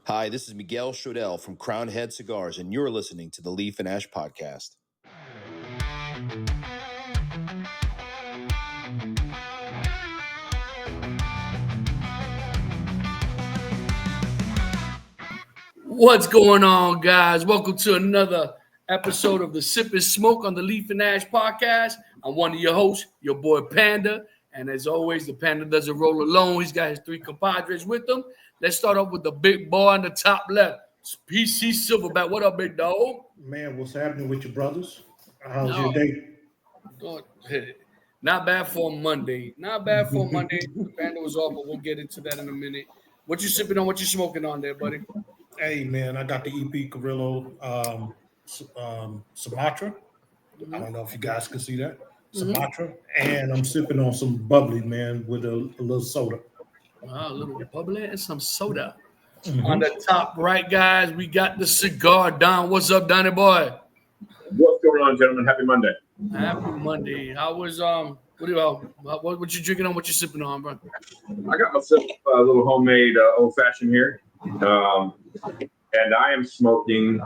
Hi, this is Miguel Shodell from Crown Head Cigars, and you're listening to the Leaf and Ash Podcast. What's going on, guys? Welcome to another episode of the Sip and Smoke on the Leaf and Ash Podcast. I'm one of your hosts, your boy Panda. And as always, the Panda doesn't roll alone. He's got his three compadres with him. Let's start off with the big boy on the top left. It's PC Silverback. What up, big dog? Man, what's happening with your brothers? How's your day? Not bad for a Monday. The Panda was off, but we'll get into that in a minute. What you sipping on? What you smoking on there, buddy? Hey, man, I got the EP.42 Sumatra. I don't know if you guys can see that. Sumatra. And I'm sipping on some bubbly, man, with a little soda. A little bubbly and some soda. On the top right, guys, we got the cigar. Don, what's up, Donnie boy? What's going on, gentlemen? Happy Monday. Happy Monday. How was what you drinking on? What you sipping on, bro? I got myself a little homemade old fashioned here, and I am smoking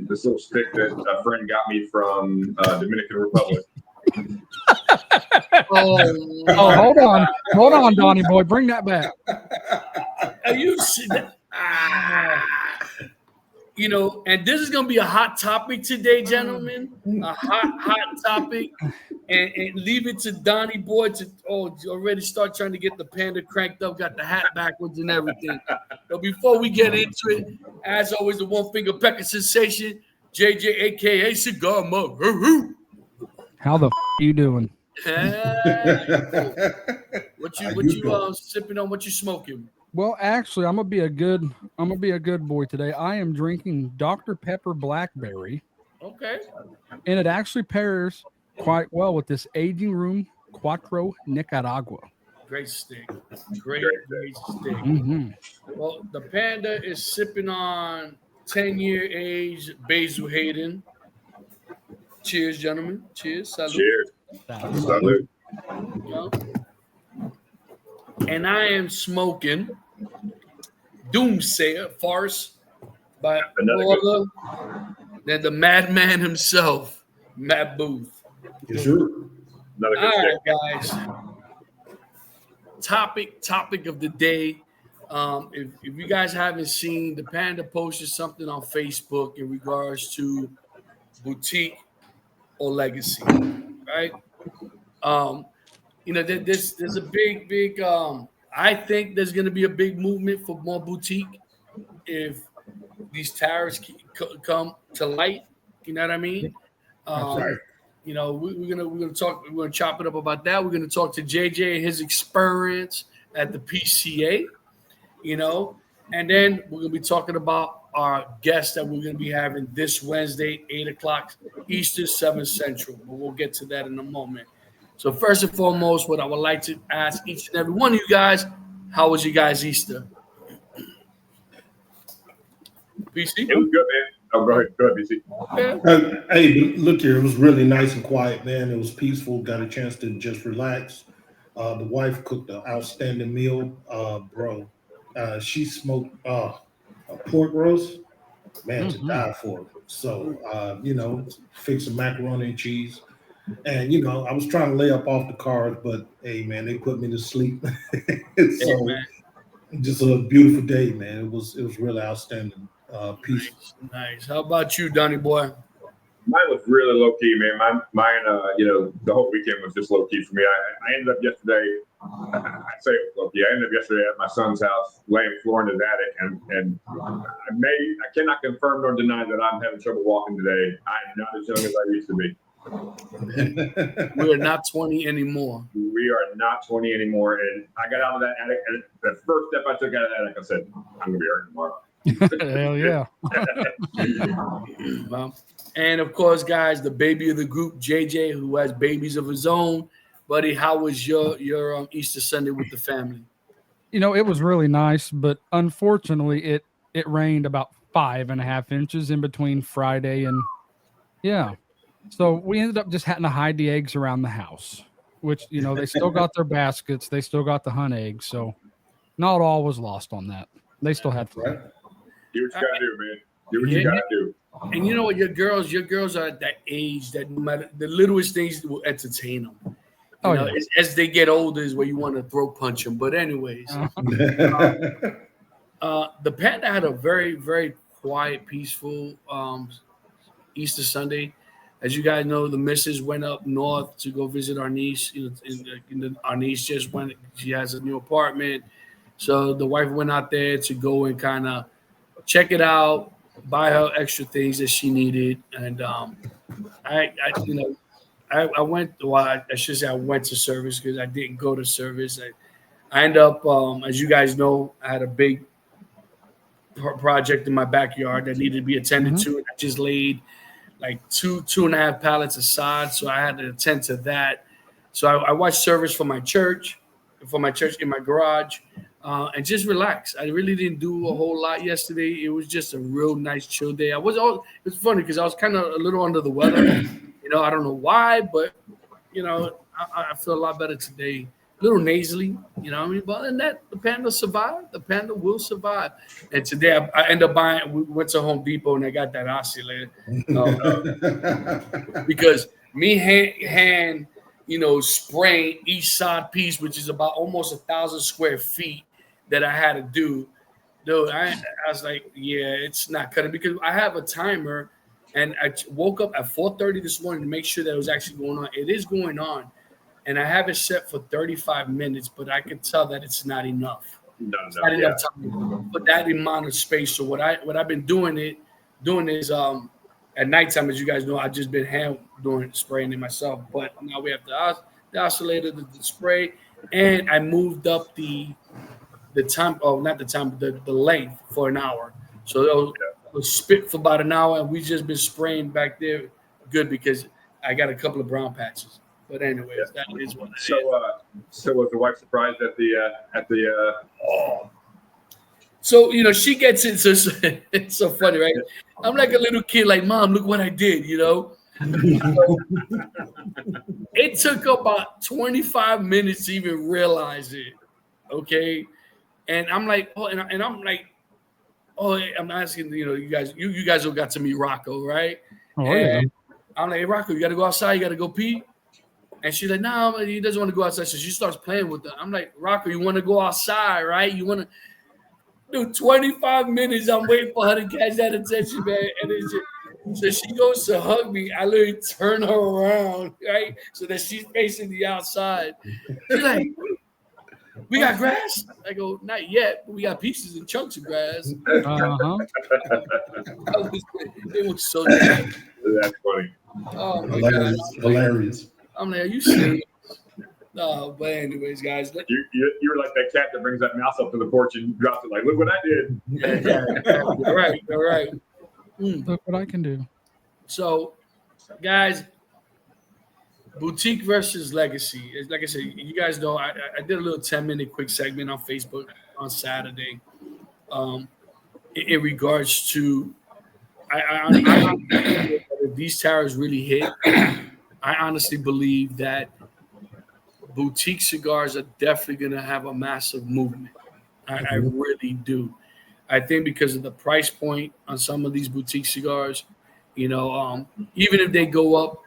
this little stick that a friend got me from Dominican Republic. Hold on, Donnie boy, bring that back. Are you and this is gonna be a hot topic today, gentlemen. A hot topic, and leave it to Donnie boy to already start trying to get the Panda cranked up, got the hat backwards and everything. But before we get into it, as always, the one finger pecker sensation, JJ, aka Cigar Mug. How the you doing? What you sipping on? What you smoking? Well, actually, I'm gonna be a good boy today. I am drinking Dr. Pepper Blackberry. Okay. And it actually pairs quite well with this Aging Room Cuatro Nicaragua. Great stick. Great stick. Mm-hmm. Well, the Panda is sipping on 10-year age Basil Hayden. Cheers, gentlemen. Cheers. Salud. Cheers. Salud. And I am smoking Doomsayer Farce by Orla, then the madman himself, Matt Booth. Yes, sir. All right, guys. Topic of the day. If you guys haven't seen, the Panda posted something on Facebook in regards to boutique or legacy, right? There's a big I think there's going to be a big movement for more boutique if these tariffs come to light. You know what I mean? Right. We're gonna chop it up about that. We're gonna talk to JJ and his experience at the PCA, and then we're gonna be talking about our guest that we're gonna be having this Wednesday, 8:00 Eastern, 7 Central. But we'll get to that in a moment. So first and foremost, what I would like to ask each and every one of you guys, how was you guys Easter? PC? It was good, man. Oh, go ahead, PC. Okay. Hey, look here. It was really nice and quiet, man. It was peaceful. Got a chance to just relax. The wife cooked an outstanding meal, bro. She smoked a pork roast, man, to die for. So, fix some macaroni and cheese. And I was trying to lay up off the cars, but hey, man, they put me to sleep. Just a beautiful day, man. It was really outstanding. Peaceful. Nice. How about you, Donnie boy? Mine was really low key, man. Mine, the whole weekend was just low key for me. I ended up yesterday. I say it was low key. I ended up yesterday at my son's house, laying floor in his attic, and I cannot confirm nor deny that I'm having trouble walking today. I'm not as young as I used to be. We are not 20 anymore. We are not 20 anymore. And I got out of that attic, and the first step I took out of that attic, I said, I'm going to be hurting tomorrow. Hell yeah. Well, and of course, guys, the baby of the group, JJ, who has babies of his own. Buddy, how was your Easter Sunday with the family? It was really nice, but unfortunately, it rained about 5.5 inches in between Friday and So we ended up just having to hide the eggs around the house, which, they still got their baskets. They still got the hunt eggs. So not all was lost on that. They still had fun. Do what you gotta do, man. Do what you gotta do. And you know what? Your girls are at that age that no matter the littlest things will entertain them. You know, as they get older is where you want to throat punch them. But anyways, the Panda had a very, very quiet, peaceful Easter Sunday. As you guys know, the missus went up north to go visit our niece. You know, our niece just went. She has a new apartment, so the wife went out there to go and kind of check it out, buy her extra things that she needed, and I went. Well, I should say I went to service because I didn't go to service. I end up, as you guys know, I had a big project in my backyard that needed to be attended to, and I just laid like two and a half pallets aside, so I had to attend to that. So I watched service for my church in my garage, and just relax. I really didn't do a whole lot yesterday. It was just a real nice chill day. It was funny because I was kind of a little under the weather. You know, I don't know why, but you know, I feel a lot better today. A little nasally, you know what I mean? But other than that, the Panda survived. The Panda will survive. And today I ended up buying, we went to Home Depot and I got that oscillator. Because me hand, you know, spraying each side piece, which is about almost 1,000 square feet that I had to do. Dude, I was like, yeah, it's not cutting because I have a timer and I woke up at 4:30 this morning to make sure that it was actually going on. It is going on. And I have it set for 35 minutes, but I can tell that it's not enough. It's not enough time for that amount of space. So what I've been doing is at nighttime, as you guys know, I've just been spraying it myself. But now we have the oscillator, the spray, and I moved up the time. Oh, not the time, but the length for an hour. So it'll spit for about an hour, and we've just been spraying back there. Good because I got a couple of brown patches. But anyways, that is what it is. So was the wife surprised at the So, you know, she gets it. So it's so funny, right? I'm like a little kid, like, Mom, look what I did, you know? So, it took about 25 minutes to even realize it, okay? And I'm like, I'm asking, you know, you guys all got to meet Rocco, right? And I'm like, hey, Rocco, you got to go outside? You got to go pee? And she's like, no, he doesn't want to go outside. So she starts playing with them. I'm like, Rocco, you want to go outside, right? You want to do 25 minutes. I'm waiting for her to catch that attention, man. And it's just, so she goes to hug me. I literally turn her around, right? So that she's facing the outside. She's like, we got grass? I go, not yet, but we got pieces and chunks of grass. It was so nice. That's funny. Oh, my God. Hilarious. I'm like, are you serious? No, but anyways, guys. You're like that cat that brings that mouse up to the porch and drops it like, look what I did. Yeah. All right. Look what I can do. So, guys, boutique versus legacy. Like I said, you guys know I did a little 10-minute quick segment on Facebook on Saturday in regards to if these tariffs really hit, I honestly believe that boutique cigars are definitely going to have a massive movement. I really do. I think because of the price point on some of these boutique cigars, you know, even if they go up,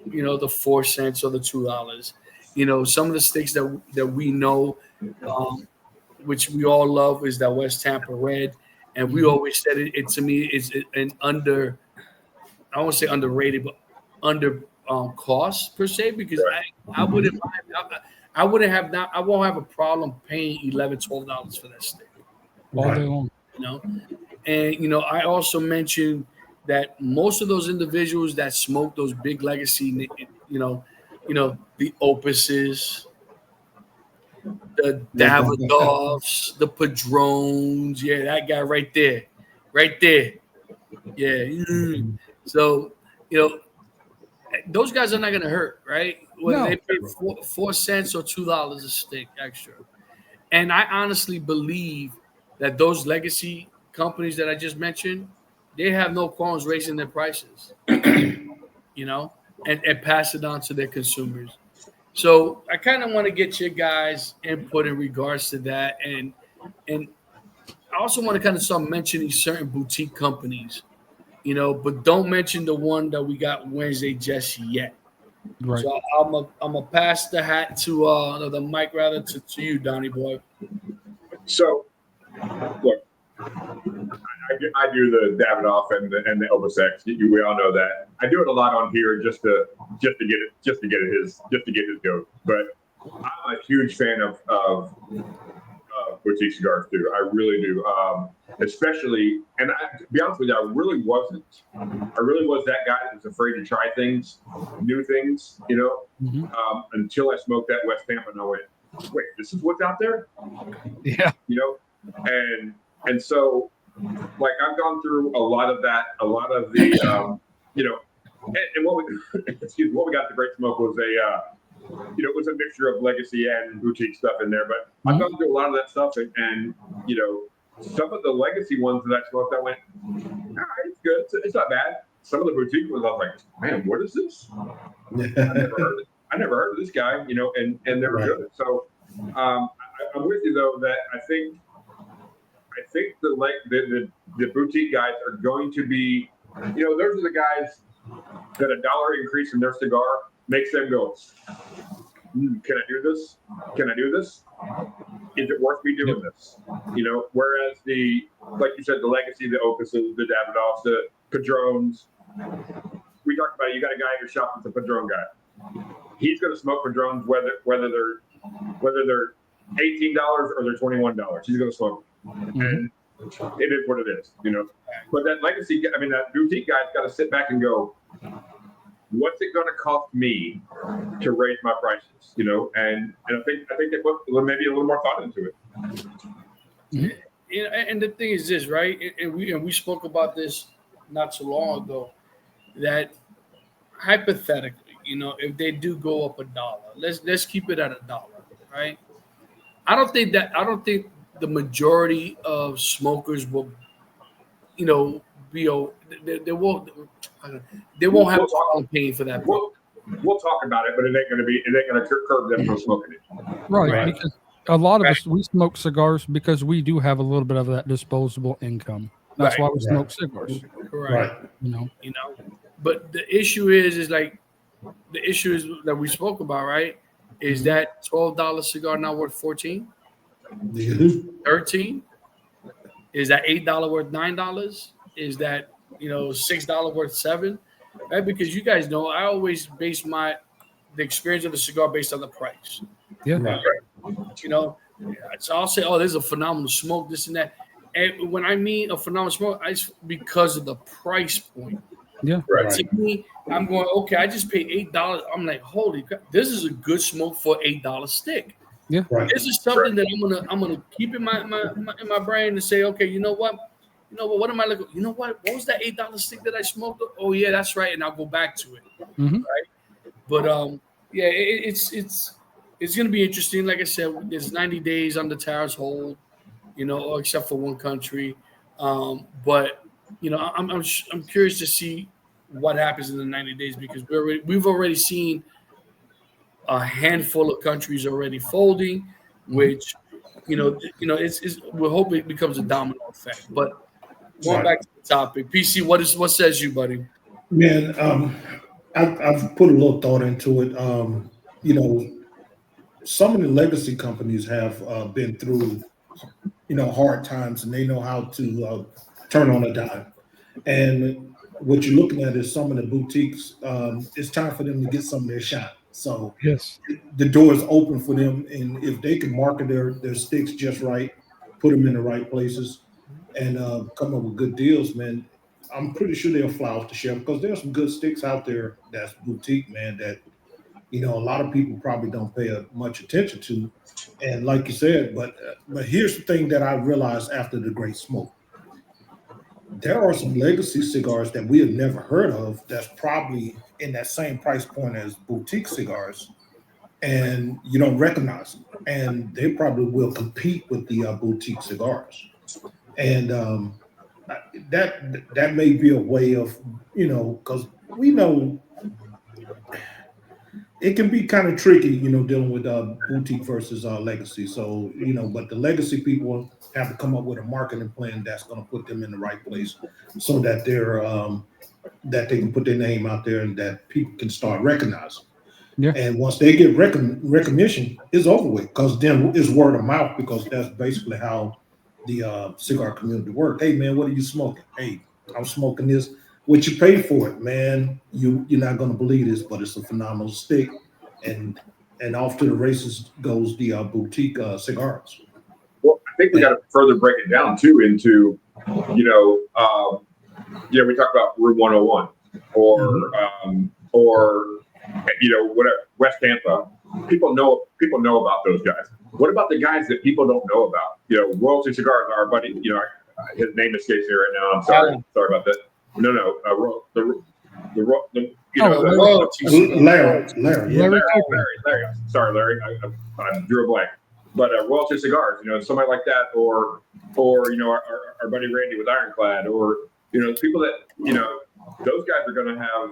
you know, the 4 cents or the $2, you know, some of the sticks that we know, which we all love, is that West Tampa Red, and we always said it to me is an I won't say underrated, but under cost per se, because I wouldn't mind. I won't have a problem paying $11-12 for that stick all day long. You know, and you know, I also mentioned that most of those individuals that smoke those big legacy, you know, the Opuses, the Davidoffs, the Padrones, that guy right there, yeah. So, you know, those guys are not going to hurt, right? Whether they pay 4 cents or $2 a stick extra. And I honestly believe that those legacy companies that I just mentioned, they have no qualms raising their prices, you know, and pass it on to their consumers. So I kind of want to get your guys' input in regards to that. And I also want to kind of start mentioning certain boutique companies, but don't mention the one that we got Wednesday just yet. Right. So I'm a pass the hat to the mic rather to you, Donnie boy. So, look, I do the Davidoff and the Obasex. We all know that. I do it a lot on here just to get his goat. But I'm a huge fan of boutique cigars too. I really do. Especially, and to be honest with you, I really was that guy that was afraid to try things, new things, until I smoked that West Tampa and I went, wait, this is what's out there? Yeah. And so, like, I've gone through a lot of that, a lot of the, and what we got at the Great Smoke was it was a mixture of legacy and boutique stuff in there. But I've gone through a lot of that stuff, and some of the legacy ones that I smoked, I went, all right, it's good, it's not bad. Some of the boutique ones, I was like, man, what is this? I never heard of this guy, and they're Right. good. So I'm with you though that I think the boutique guys are going to be, those are the guys that $1 increase in their cigar makes them go, can I do this? Can I do this? Is it worth me doing this? Whereas like you said, the legacy, the Opuses, the Davidoffs, the Padrones, we talked about it, you got a guy in your shop that's a Padrone guy. He's going to smoke Padrones whether they're $18 or they're $21. He's going to smoke them. And it is what it is, But that legacy, that boutique guy's got to sit back and go, what's it going to cost me to raise my prices? And I think they put maybe a little more thought into it. And the thing is this, right? And we spoke about this not so long ago, that hypothetically, if they do go up $1, let's keep it at $1, right? I don't think the majority of smokers will, they won't have a problem paying for that. We'll talk about it, but it ain't going to curb them from smoking it. Right. Because a lot of us, we smoke cigars because we do have a little bit of that disposable income. That's why we smoke cigars. Correct. Right. But the issue is that we spoke about, right? Is that $12 cigar now worth 14? 13? Is that $8 worth $9? Is that $6 worth $7? Right? Because you guys know I always base the experience of the cigar based on the price. Yeah. Right. So I'll say, this is a phenomenal smoke, this and that. And when I mean a phenomenal smoke, it's because of the price point. Yeah. Right. To me, I'm going, okay, I just paid $8. I'm like, holy crap, this is a good smoke for $8 stick. Yeah. Right. This is something that I'm gonna keep in my brain and say, okay, you know what? What am I looking? You know what? What was that $8 stick that I smoked? Oh yeah, that's right, and I'll go back to it. Right. But it's gonna be interesting. Like I said, there's 90 days on the tariffs hold, except for one country. But I'm curious to see what happens in the 90 days because we've already seen a handful of countries already folding, which we hope it becomes a domino effect. But going back to the topic, PC, what says you, buddy? Man, I've put a little thought into it. Some of the legacy companies have been through, hard times, and they know how to turn on a dime. And what you're looking at is some of the boutiques. It's time for them to get some of their shot. So Yes. the door is open for them, and if they can market their sticks just right, put them in the right places, and come up with good deals, man, I'm pretty sure they'll fly off the shelf because there's some good sticks out there that's boutique, man, that a lot of people probably don't pay much attention to. And like you said, but here's the thing that I realized after the Great Smoke. There are some legacy cigars that we have never heard of that's probably in that same price point as boutique cigars, and you don't recognize them. And they probably will compete with the boutique cigars. And that may be a way of, because we know it can be kind of tricky, dealing with boutique versus legacy. So, but the legacy people have to come up with a marketing plan that's going to put them in the right place, so that that they can put their name out there and that people can start recognizing. Yeah. And once they get recognition, it's over with, because then it's word of mouth, because that's basically how the cigar community work. Hey man, what are you smoking? Hey, I'm smoking this. What you pay for it, man? You're not gonna believe this, but it's a phenomenal stick. And off to the races goes the boutique cigars. Well, I think we got to further break it down too into, we talk about Room 101 or whatever, West Tampa. People know about those guys. What about the guys that people don't know about? Royalty Cigars, our buddy, his name escapes me right now. I'm sorry. Sorry about that. No, Larry. Sorry, Larry. I drew a blank. But Royalty Cigars, somebody like that, or our buddy Randy with Ironclad, or people that those guys are going to have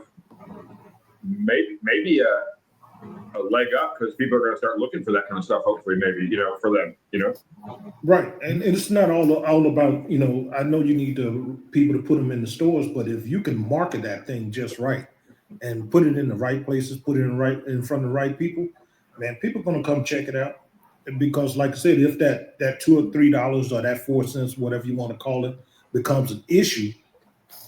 maybe a leg up, because people are going to start looking for that kind of stuff. Hopefully, maybe for them, Right, and it's not all about I know you need people to put them in the stores, but if you can market that thing just right and put it in the right places, put it in front of the right people, man, people are going to come check it out. Because, like I said, if that $2 or $3 or that 4 cents, whatever you want to call it, becomes an issue,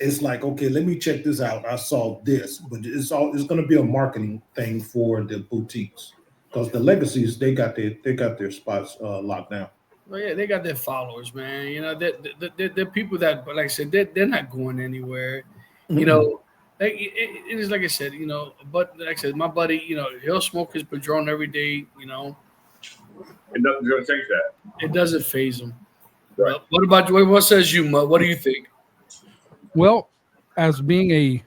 it's like, okay, let me check this out. I saw this, but it's going to be a marketing thing for the boutiques, because the legacies, they got their spots locked down. Well, yeah, they got their followers, man. They're people that, but like I said, they're not going anywhere. It is like I said, But like I said, my buddy, he'll smoke his Padron every day. And nothing's going to change that. It doesn't faze him. Right. What about you? What says you, Mud? What do you think? Well, as being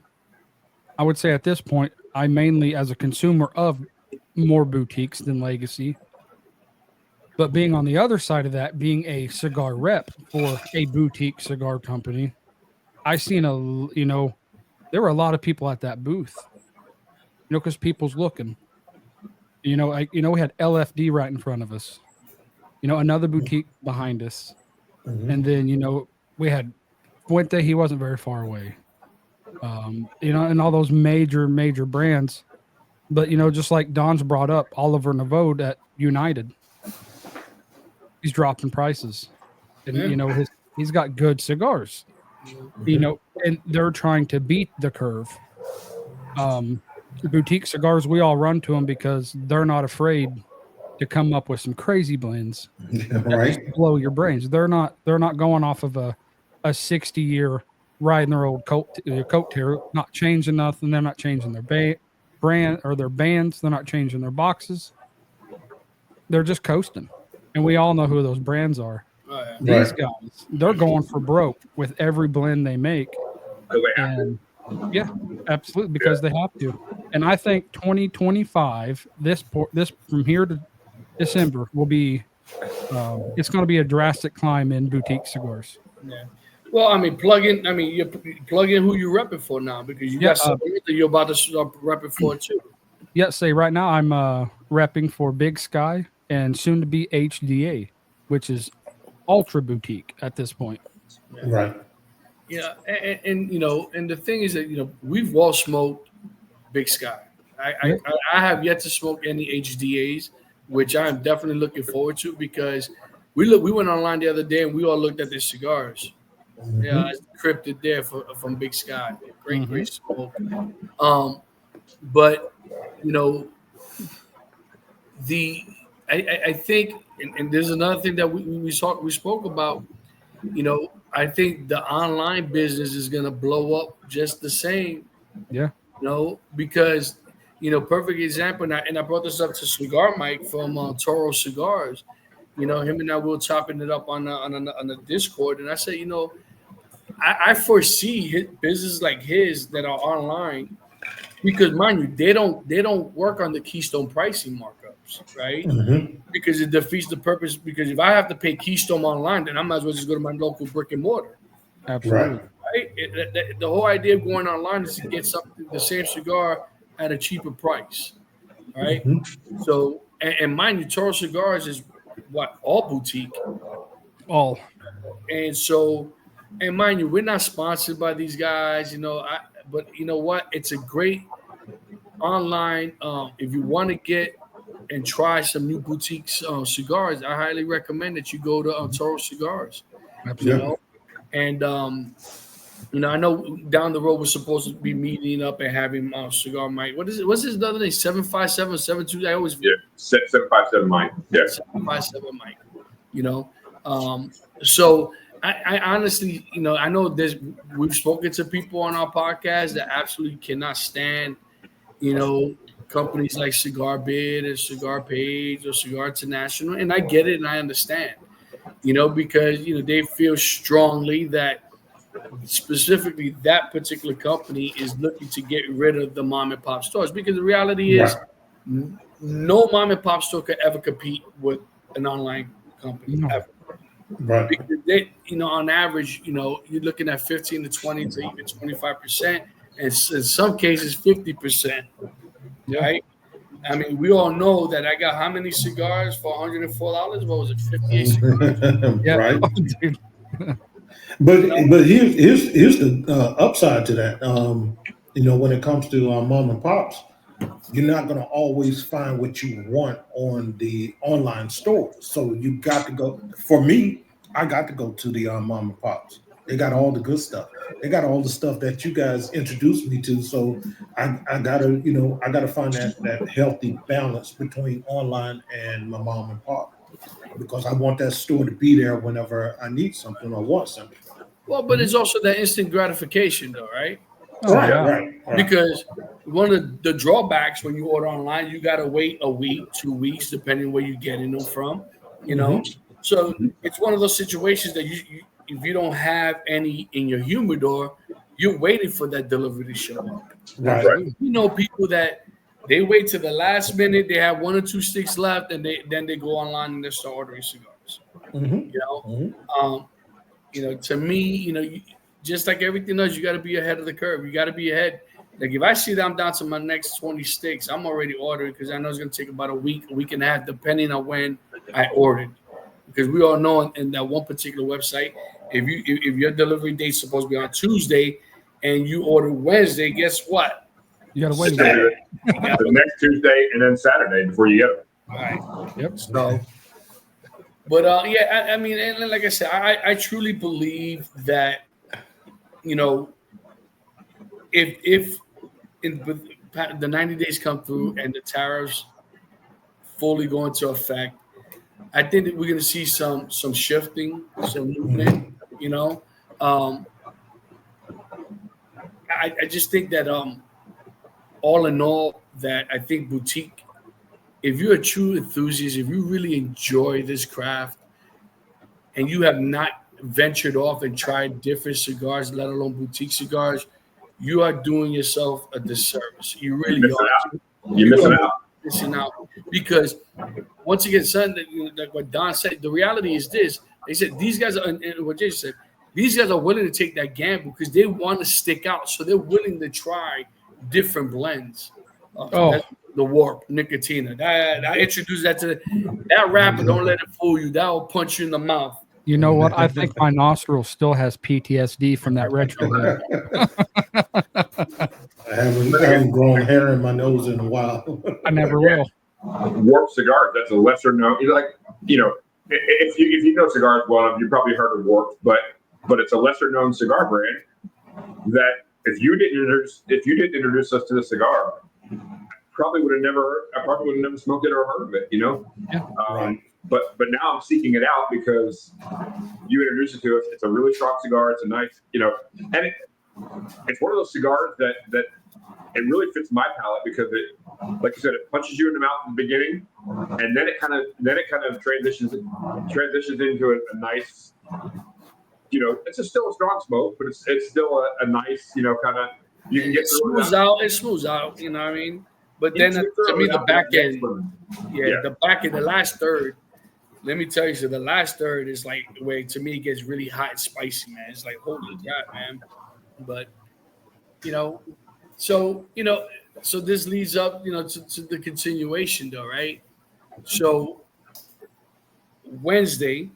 I would say at this point, I mainly, as a consumer of more boutiques than legacy, but being on the other side of that, being a cigar rep for a boutique cigar company, I seen there were a lot of people at that booth, because people's looking. We had LFD right in front of us, another boutique behind us. Mm-hmm. And then, we had Fuente, he wasn't very far away. And all those major brands. But, just like Don's brought up, Oliver Navode at United, he's dropping prices. And, he's got good cigars, and they're trying to beat the curve. Boutique cigars, we all run to them because they're not afraid to come up with some crazy blends right, that blow your brains. They're not going off of a 60-year riding their old coat tear, not changing nothing. They're not changing their brand or their bands. They're not changing their boxes. They're just coasting, and we all know who those brands are. Oh, yeah. These guys, they're going for broke with every blend they make. And yeah, absolutely, because they have to. And I think 2025, this from here to December will be, it's going to be a drastic climb in boutique cigars. Yeah. Well, you plug in who you're repping for now, because you got something that you're about to start repping for too. Yeah, say right now I'm repping for Big Sky and soon to be HDA, which is ultra boutique at this point. right. Yeah, and the thing is that we've all smoked Big Sky. I have yet to smoke any HDAs, which I'm definitely looking forward to, because we went online the other day and we all looked at their cigars. Mm-hmm. Yeah, it's cryptid there from Big Sky. Great smoke. But I think, and there's another thing that we spoke about. I think the online business is going to blow up just the same. Yeah. Because perfect example, and I brought this up to Cigar Mike from Toro Cigars. Him and I were chopping it up on the Discord, and I said, I foresee businesses like his that are online, because mind you, they don't work on the Keystone pricing markups, right? Mm-hmm. Because it defeats the purpose. Because if I have to pay Keystone online, then I might as well just go to my local brick and mortar. Absolutely. The whole idea of going online is to get the same cigar at a cheaper price. All right. So, and mind you, Toro Cigars is what, all boutique. All. And so, and mind you, we're not sponsored by these guys, but you know what? It's a great online. If you want to get and try some new boutique cigars, I highly recommend that you go to Toro Cigars. Absolutely. You know, and I know down the road we're supposed to be meeting up and having Cigar Mike. What is it? What's his other name? 75772. I always 757 Mike. Yeah. 757 Mike. So I honestly, I know we've spoken to people on our podcast that absolutely cannot stand, companies like Cigar Bid or Cigar Page or Cigar International, and I get it and I understand, because they feel strongly that specifically that particular company is looking to get rid of the mom and pop stores, because the reality is no mom and pop store could ever compete with an online company ever. Right. Because they, on average, you're looking at 15 to 20 to even 25%, and in some cases 50%. Right? I mean, we all know that I got how many cigars for $104? What was it, 58 cigars? Yeah. Right. Dude. But here's the upside to that. When it comes to mom and pops, you're not going to always find what you want on the online stores. So you got to go. For me, I got to go to the mom and pops. They got all the good stuff. They got all the stuff that you guys introduced me to. So I gotta find that healthy balance between online and my mom and pop, because I want that store to be there whenever I need something or want something. Well, but it's also that instant gratification, though, right? Right. Because one of the drawbacks when you order online, you got to wait a week, 2 weeks, depending where you're getting them from, So it's one of those situations that you if you don't have any in your humidor, you're waiting for that delivery to show up. Right. People that they wait to the last minute, they have 1 or 2 sticks left, and then they go online and they start ordering cigars. To me, just like everything else, you got to be ahead of the curve. You got to be ahead. Like if I see that I'm down to my next 20 sticks, I'm already ordering, because I know it's going to take about a week and a half, depending on when I ordered. Because we all know in that one particular website, if your delivery date's supposed to be on Tuesday and you order Wednesday, guess what? You got to wait. The next Tuesday and then Saturday before you get it. All right. Yep. So, but I mean, and like I said, I truly believe that, if the 90 days come through and the tariffs fully go into effect, I think that we're going to see some shifting, some movement. I just think that all in all, that I think boutique, if you're a true enthusiast, if you really enjoy this craft, and you have not ventured off and tried different cigars, let alone boutique cigars, you are doing yourself a disservice. You really are. You're missing out. Because once again, son, like what Don said, the reality is this. They said these guys are, and what Jason said, these guys are willing to take that gamble because they want to stick out. So they're willing to try different blends. The Warp, Nicotina. I introduced that to that rapper. Don't let it fool you. That will punch you in the mouth. You know what? I think my nostril still has PTSD from that retro. I haven't grown hair in my nose in a while. I never will. Warp cigars. That's a lesser known. If you know cigars well, you probably heard of Warp, but it's a lesser known cigar brand that if you didn't introduce us to the cigar, I probably would have never smoked it or heard of it. Yeah. But now I'm seeking it out because you introduced it to us. It's a really strong cigar. It's a nice, and it's one of those cigars that it really fits my palate because it, like you said, it punches you in the mouth in the beginning, and then it kind of transitions into a nice, it's still a strong smoke, but it's still a nice, kind of, you can get through it. It smooths out, you know what I mean? But then to me, the back end, the back end, the last third, let me tell you, so the last third is like the way, to me, it gets really hot and spicy, man. It's like, holy God, man. But, So, so this leads up, to the continuation though, right? So Wednesday,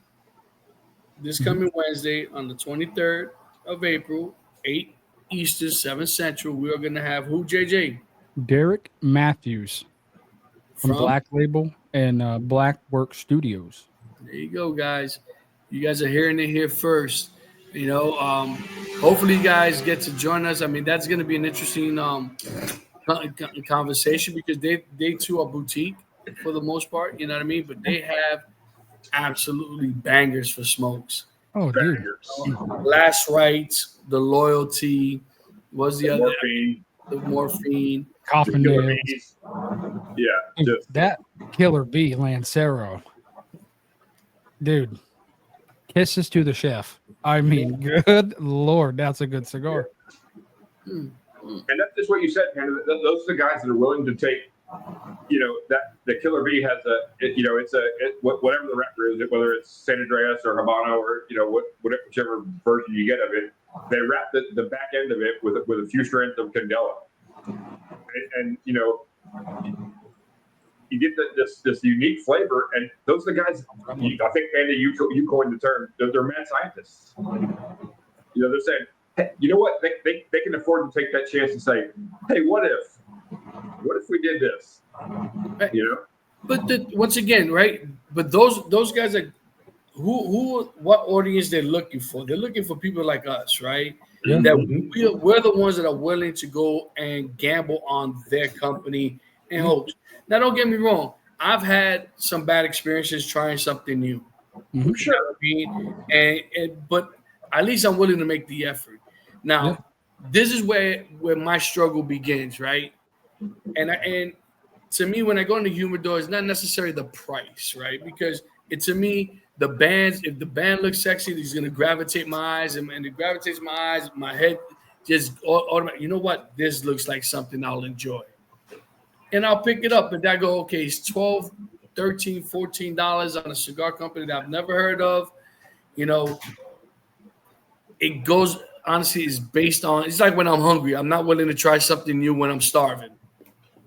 this coming Wednesday on the 23rd of April, 8 Eastern, 7 Central, we are going to have who, JJ? Derek Matthews from From Black Label and Black Work Studios. There you go, guys. You guys are hearing it here first. Hopefully you guys get to join us. I mean, that's going to be an interesting conversation because they too are boutique for the most part. You know what I mean? But they have absolutely bangers for smokes. Oh, dude. Last Rites, the Loyalty, was the other Morphine. the Morphine. Coffin Killer Nails. Bees. Yeah, Dude, just that Killer Bee Lancero. Dude, kisses to the chef. I mean, good Lord, that's a good cigar. and that's just what you said, man. Those are the guys that are willing to take, that the Killer Bee has whatever the wrapper is, whether it's San Andreas or Habano or whichever version you get of it, they wrap the back end of it with a few strands of Candela, and you get this unique flavor, and those are the guys. I think, Andy, you coined the term. They're mad scientists. They're saying, hey, you know what? They can afford to take that chance and say, hey, what if we did this? But once again, right? But those guys are what audience they're looking for? They're looking for people like us, right? Yeah. That we're the ones that are willing to go and gamble on their company and hopes. Now, don't get me wrong. I've had some bad experiences trying something new. Mm-hmm. Sure, but at least I'm willing to make the effort. Now, this is where my struggle begins, right? And to me, when I go into humidor, it's not necessarily the price, right? Because to me, the bands, if the band looks sexy, it's going to gravitate my eyes, and it gravitates my eyes, my head just automatically. You know what? This looks like something I'll enjoy. And I'll pick it up, and I go, okay, it's $12, $13, $14 on a cigar company that I've never heard of. It goes, honestly, it's based on, it's like when I'm hungry. I'm not willing to try something new when I'm starving.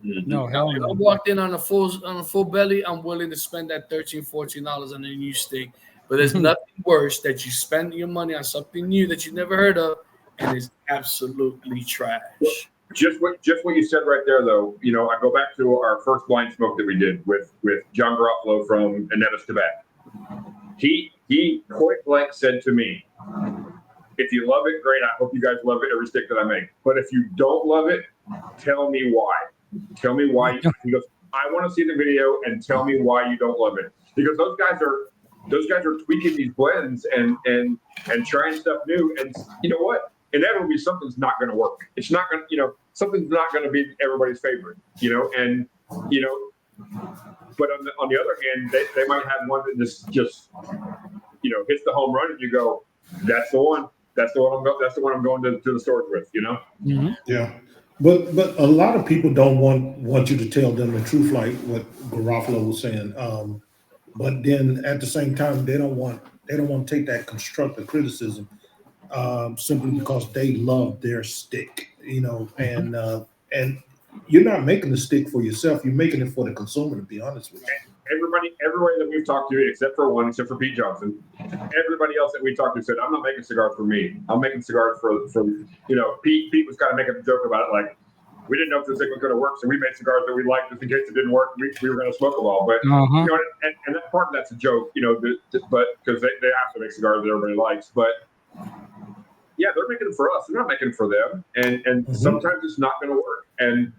No, hell If I no. walked in on a full belly, I'm willing to spend that $13, $14 on a new steak. But there's nothing worse that you spend your money on something new that you never heard of, and it's absolutely trash. Just what you said right there, though. I go back to our first blind smoke that we did with John Garofalo from Anevis Tobacco. He point blank said to me, "If you love it, great. I hope you guys love it every stick that I make. But if you don't love it, tell me why. Tell me why." He goes, "I want to see the video and tell me why you don't love it." Because those guys are tweaking these blends and trying stuff new. And you know what? Inevitably, something's not going to work. It's not going to, something's not going to be everybody's favorite, and but on the other hand, they might have one that just hits the home run, and you go, "That's the one. That's the one I'm going to the stores with." Mm-hmm. Yeah. But a lot of people don't want you to tell them the truth, like what Garofalo was saying. But then at the same time, they don't want to take that constructive criticism simply because they love their stick, and you're not making the stick for yourself. You're making it for the consumer, to be honest with you. Everybody that we've talked to, except for Pete Johnson, everybody else that we talked to said, "I'm not making cigars for me. I'm making cigars for Pete. Pete was kind of making a joke about it, like we didn't know if this thing was going to work, so we made cigars that we liked just in case it didn't work. We were going to smoke them all." But and that part of that's a joke, but because they have to make cigars that everybody likes, but. Yeah, they're making it for us. They're not making it for them, and sometimes it's not going to work. And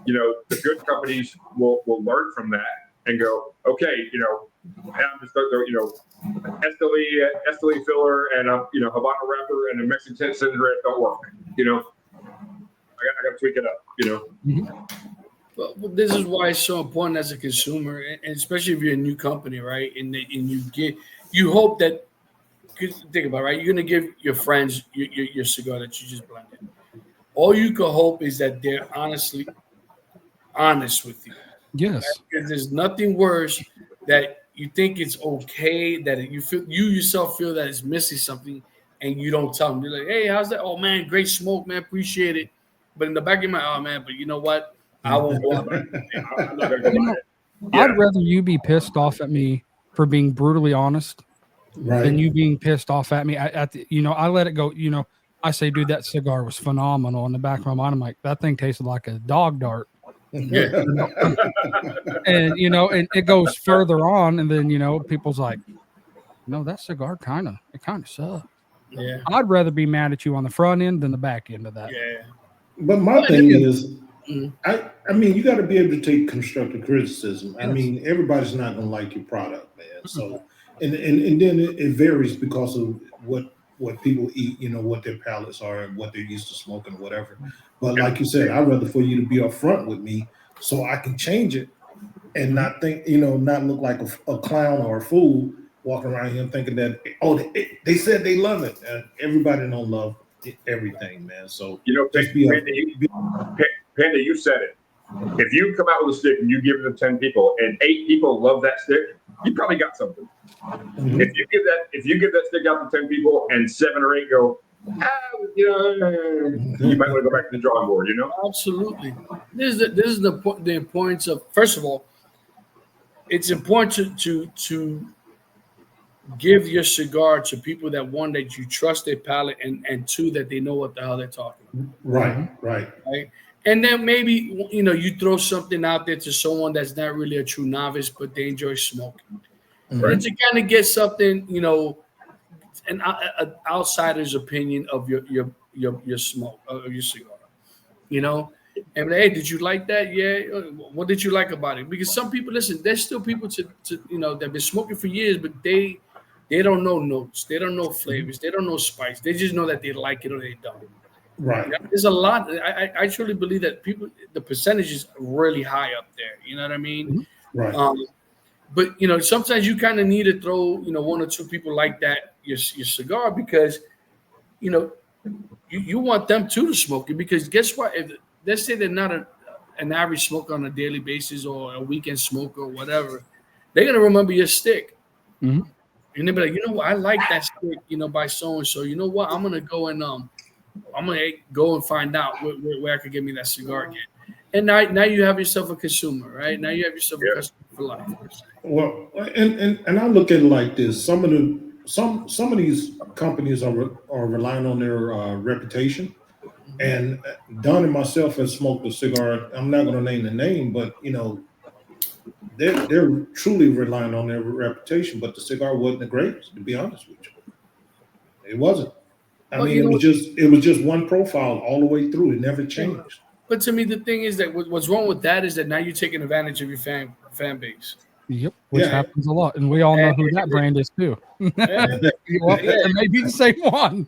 the good companies will learn from that and go, okay, I'm just Esteli filler and a Habano wrapper and a Mexican cigarette don't work. I got to tweak it up. Well, this is why it's so important as a consumer, and especially if you're a new company, right? And you hope that. Think about it, right? You're gonna give your friends your cigar that you just blended. All you can hope is that they're honest with you. Yes. Because there's nothing worse that you think it's okay, that you yourself feel that it's missing something, and you don't tell them. You're like, "Hey, how's that? Oh man, great smoke, man, appreciate it." but in the back of my mind, oh man, but you know what? I won't go out. I'm not gonna go buy it. Yeah. I'd rather you be pissed off at me for being brutally honest than you being pissed off at me. I let it go. I say, dude, that cigar was phenomenal. In the back of my mind, I'm like, that thing tasted like a dog dart. Yeah. And it goes further on, and then people's like, that cigar kind of sucks. Yeah. I'd rather be mad at you on the front end than the back end of that. Yeah. But my thing is, Mhm. I mean, you got to be able to take constructive criticism. I mean, everybody's not going to like your product, man. So, and then it varies because of what people eat, what their palates are and what they're used to smoking or whatever. But like you said, I'd rather for you to be upfront with me so I can change it and not think, not look like a clown or a fool walking around here thinking that, they said they love it. Everybody don't love everything, man. So just be Panda, you said it. If you come out with a stick and you give it to 10 people and 8 people love that stick, you probably got something. Mm-hmm. If you give that stick out to 10 people and 7 or 8 go, you might want to go back to the drawing board. Absolutely. This is the importance of, first of all, it's important to give your cigar to people that, one, that you trust their palate, and 2, that they know what the hell they're talking about. Right. And then maybe, you throw something out there to someone that's not really a true novice, but they enjoy smoking. Right. And to kind of get something, an outsider's opinion of your smoke, of your cigar, and hey, did you like that? Yeah. What did you like about it? Because some people, listen, there's still people that've been smoking for years, but they don't know notes, they don't know flavors, they don't know spice. They just know that they like it or they don't. Right. There's a lot. I truly believe that the percentage is really high up there. You know what I mean? Right. But sometimes you kind of need to throw 1 or 2 people like that your cigar, because you want them too to smoke it, because guess what? If let's say they're not an average smoker on a daily basis or a weekend smoker or whatever, they're gonna remember your stick. Mm-hmm. And they'll be like, what, I like that stick, by so and so. You know what? I'm gonna go and find out where I could get me that cigar again. And now you have yourself a consumer, right? Now you have yourself a customer for life. Well, and I look at it like this: some of these companies are relying on their reputation. And Don and myself have smoked a cigar. I'm not going to name the name, but they're truly relying on their reputation. But the cigar wasn't the greatest, to be honest with you. It wasn't. I mean, it was just one profile all the way through. It never changed. But to me, the thing is that what's wrong with that is that now you're taking advantage of your fan base. Yep, which happens a lot, and we all know who that brand is too. It may be the same one.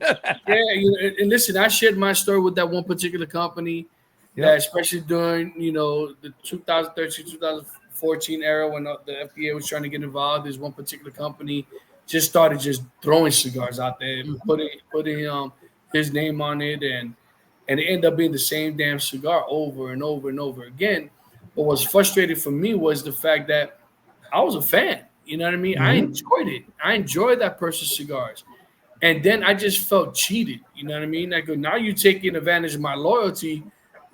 And listen, I shared my story with that one particular company, that especially during the 2013, 2014 era when the FDA was trying to get involved. There's one particular company just started just throwing cigars out there, putting his name on it, and it ended up being the same damn cigar over and over and over again. But what's frustrating for me was the fact that I was a fan. You know what I mean? Mm-hmm. I enjoyed it. I enjoyed that person's cigars. And then I just felt cheated. You know what I mean? I go, now you're taking advantage of my loyalty,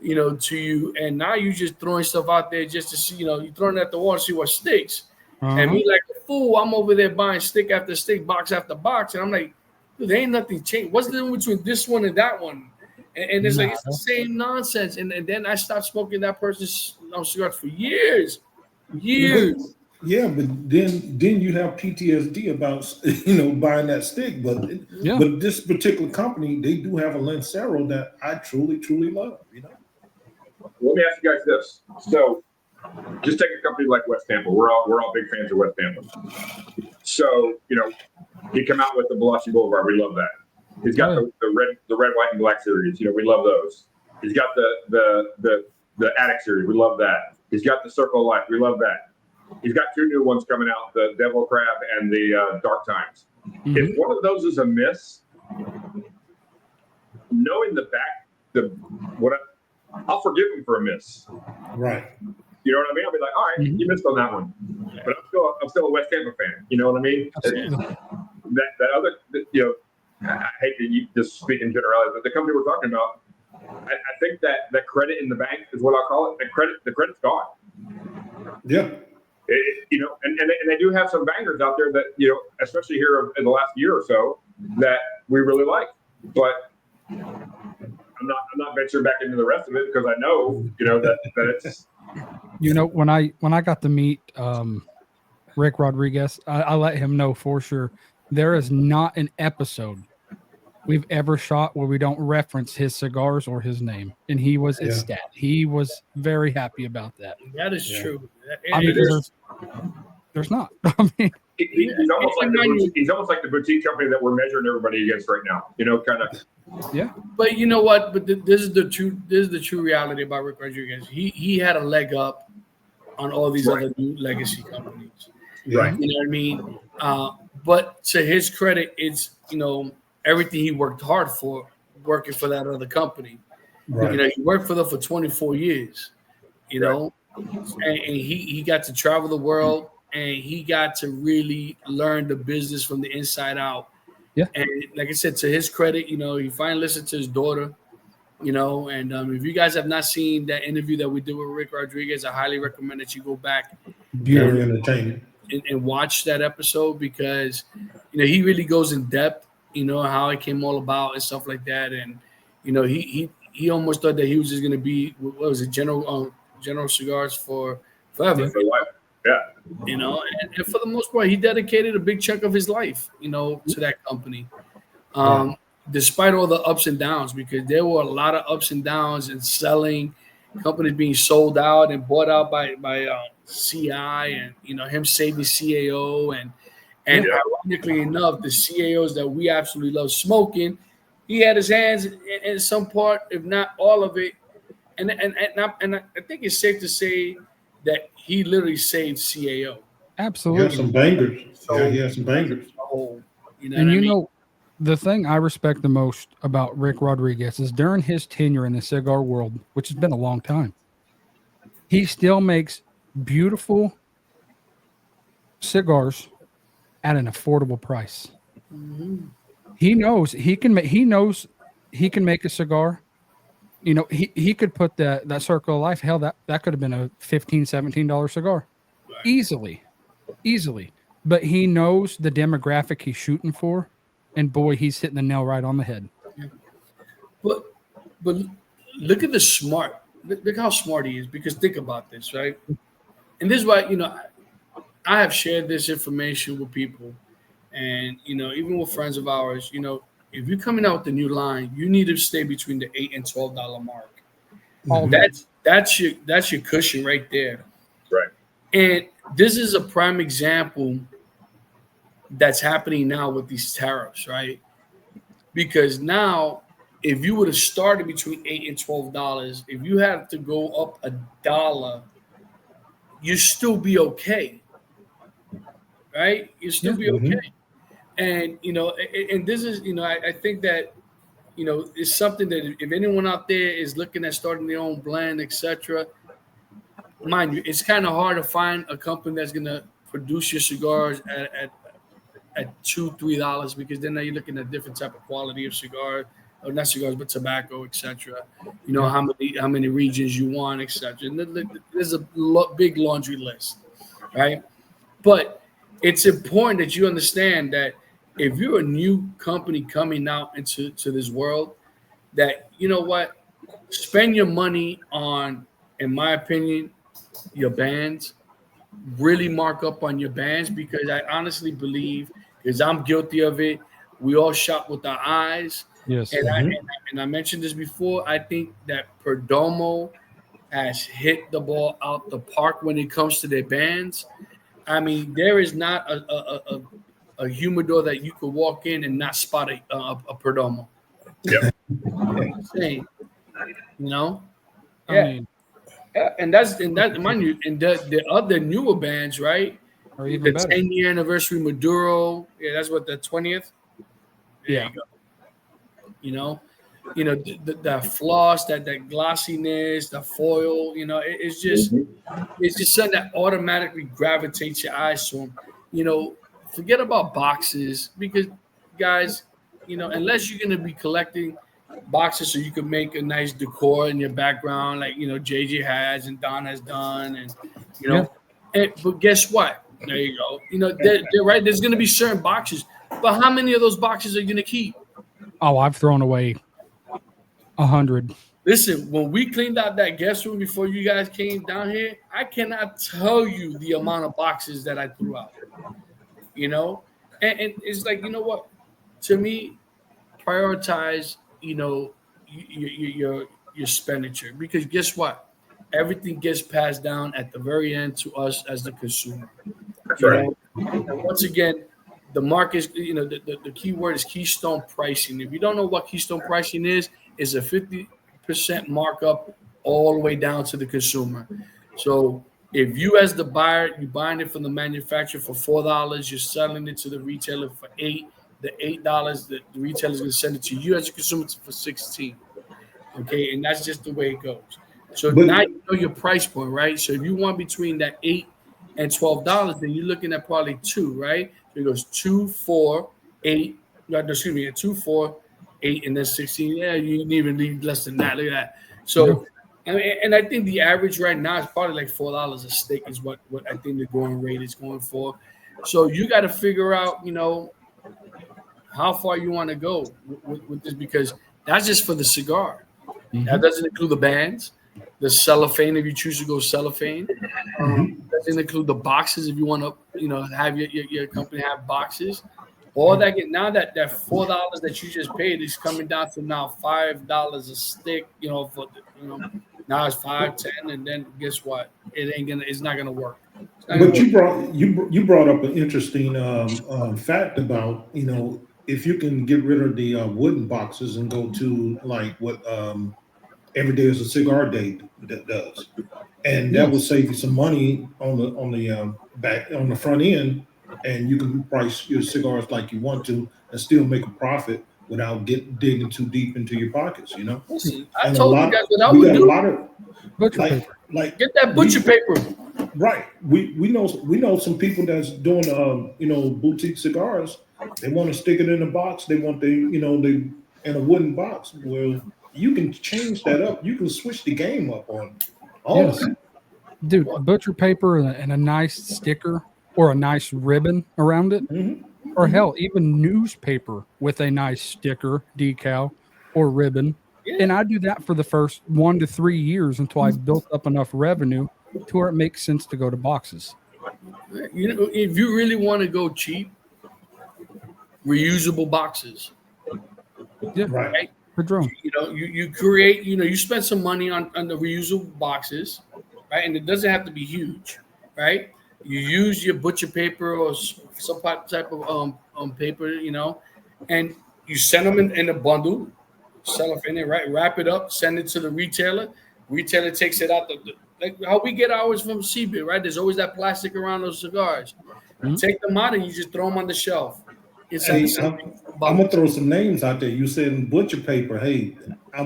to you. And now you're just throwing stuff out there just to see, you're throwing it at the wall to see what sticks. Uh-huh. And me like a fool, I'm over there buying stick after stick, box after box. And I'm like, dude, there ain't nothing changed. What's the difference between this one and that one? And it's like, it's the same nonsense. And then I stopped smoking that person's cigars for years. Yeah, but then you have PTSD about buying that stick. But this particular company, they do have a Lancero that I truly love. Let me ask you guys this: so, just take a company like West Tampa. We're all big fans of West Tampa. So he come out with the Biloxi Boulevard. We love that. He's got the red, white, and black series. We love those. He's got the Attic series. We love that. He's got the Circle of Life. We love that. He's got 2 new ones coming out: the Devil Crab and the Dark Times. Mm-hmm. If one of those is a miss, knowing I'll forgive him for a miss. Right. You know what I mean? I'll be like, all right, you missed on that one, but I'm still a West Tampa fan. You know what I mean? That other, I hate to just speak in generalities, but the company we're talking about, I think that credit in the bank is what I'll call it. The credit's gone. Yeah. And they do have some bangers out there that, especially here in the last year or so, that we really like. But I'm not venturing back into the rest of it because I know, that it's. When I got to meet Rick Rodriguez, I let him know for sure there is not an episode we've ever shot where we don't reference his cigars or his name, and he was ecstatic. He was very happy about that. That is true. I mean, there's not. I mean, he's almost like the boutique company that we're measuring everybody against right now. Kind of. Yeah. But you know what? But this is the true reality about Rick Rodriguez. He had a leg up on all these other new legacy companies. Right. You know what I mean? But to his credit, it's everything he worked hard for, working for that other company. Right. He worked for them for 24 years. And he got to travel the world, and he got to really learn the business from the inside out. Yeah. And like I said, to his credit, he finally listened to his daughter. And if you guys have not seen that interview that we did with Rick Rodriguez, I highly recommend that you go back. Very entertaining. And watch that episode because, he really goes in depth, how it came all about and stuff like that. And, he almost thought that he was just going to be, what was it, General Cigars for forever. For life. Yeah. And for the most part, he dedicated a big chunk of his life, to that company. Despite all the ups and downs, because there were a lot of ups and downs and selling, companies being sold out and bought out by CI, and him saving CAO, and ironically enough, the CAOs that we absolutely love smoking, he had his hands in some part, if not all of it, and I think it's safe to say that he literally saved CAO. Absolutely. He had some bangers. He had some bangers. The thing I respect the most about Rick Rodriguez is during his tenure in the cigar world, which has been a long time, he still makes beautiful cigars at an affordable price. Mm-hmm. He knows he can make a cigar. He could put that Circle of Life. Hell, that could have been a $15, $17 cigar. Right. Easily. But he knows the demographic he's shooting for. And boy, he's hitting the nail right on the head. Yeah. But look at the smart. Look how smart he is. Because think about this, right? And this is why I have shared this information with people, and even with friends of ours. If you're coming out with a new line, you need to stay between the $8 and $12 mark. Mm-hmm. That's your cushion right there. Right. And this is a prime example that's happening now with these tariffs, right? Because now, if you would have started between $8 and $12, if you had to go up $1, you still be okay, right? You still be okay. Mm-hmm. And and this is I think that it's something that if anyone out there is looking at starting their own blend, etc., mind you, it's kind of hard to find a company that's gonna produce your cigars at $2-3, because then now you're looking at different type of quality of cigar, or not cigars but tobacco, etc. How many regions you want, etc. And there's a big laundry list, right? But it's important that you understand that if you're a new company coming out into this world, that spend your money on, in my opinion, your bands. Really mark up on your bands, because I honestly believe, because I'm guilty of it, we all shop with our eyes. Yes. And I mentioned this before. I think that Perdomo has hit the ball out the park when it comes to their bands. I mean, there is not a humidor that you could walk in and not spot a Perdomo. Yep. Insane. Yeah. And mind you, and the other newer bands, right? Or even the better. 10-year anniversary Maduro. Yeah, that's what, the 20th. Yeah. The floss, that glossiness, the foil. It's just something that automatically gravitates your eyes to them. Forget about boxes, because guys, unless you're gonna be collecting boxes so you can make a nice decor in your background, like JJ has and Don has done, and but guess what? There you go. They're right. There's going to be certain boxes, but how many of those boxes are you going to keep? Oh, I've thrown away 100. Listen, when we cleaned out that guest room before you guys came down here, I cannot tell you the amount of boxes that I threw out. And it's like, what? To me, prioritize, your expenditure, because guess what? Everything gets passed down at the very end to us as the consumer. That's right. And once again, the market, the key word is keystone pricing. If you don't know what keystone pricing is a 50% markup all the way down to the consumer. So if you as the buyer, you're buying it from the manufacturer for $4, you're selling it to the retailer for $8. The $8 that the retailer is going to send it to you as a consumer for $16. Okay, and that's just the way it goes. So now you know your price point, right? So if you want between that $8 and $12, then you're looking at probably 2, right? So it goes 2, 4, 8. No, excuse me, 2, 4, 8, and then 16. Yeah, you didn't even need less than that. Look at that. So, and I think the average right now is probably like $4 a stick is what I think the going rate is going for. So you got to figure out, how far you want to go with this, because that's just for the cigar. Mm-hmm. That doesn't include the bands, the cellophane if you choose to go cellophane. Doesn't include the boxes if you want to, have your company have boxes. All that now that $4 that you just paid is coming down to now $5 a stick. Now it's 5, 10, and then guess what? It's not gonna work. But you brought up an interesting fact about if you can get rid of the wooden boxes and go to like what Every Day is a Cigar Day that does, and that will save you some money on the back on the front end, and you can price your cigars like you want to and still make a profit without digging too deep into your pockets. Listen, I told you guys what I would do. A lot of butcher paper. Like get that butcher paper. Right. We know some people that's doing boutique cigars. They want to stick it in a box. They want they in a wooden box. Well, you can change that up. You can switch the game up on all of it. Dude, butcher paper and a nice sticker or a nice ribbon around it. Mm-hmm. Or hell, even newspaper with a nice sticker, decal, or ribbon. Yeah. And I do that for the first 1 to 3 years until I've built up enough revenue to where it makes sense to go to boxes. If you really want to go cheap, reusable boxes. Yeah, right. Padron. You create, you spend some money on the reusable boxes, right? And it doesn't have to be huge, right? You use your butcher paper or some type of paper, and you send them in a bundle, cellophane it, right? Wrap it up, send it to the retailer. Retailer takes it out like how we get ours from CB, right? There's always that plastic around those cigars. You take them out and you just throw them on the shelf. I'm gonna throw some names out there. You said butcher paper. Hey, I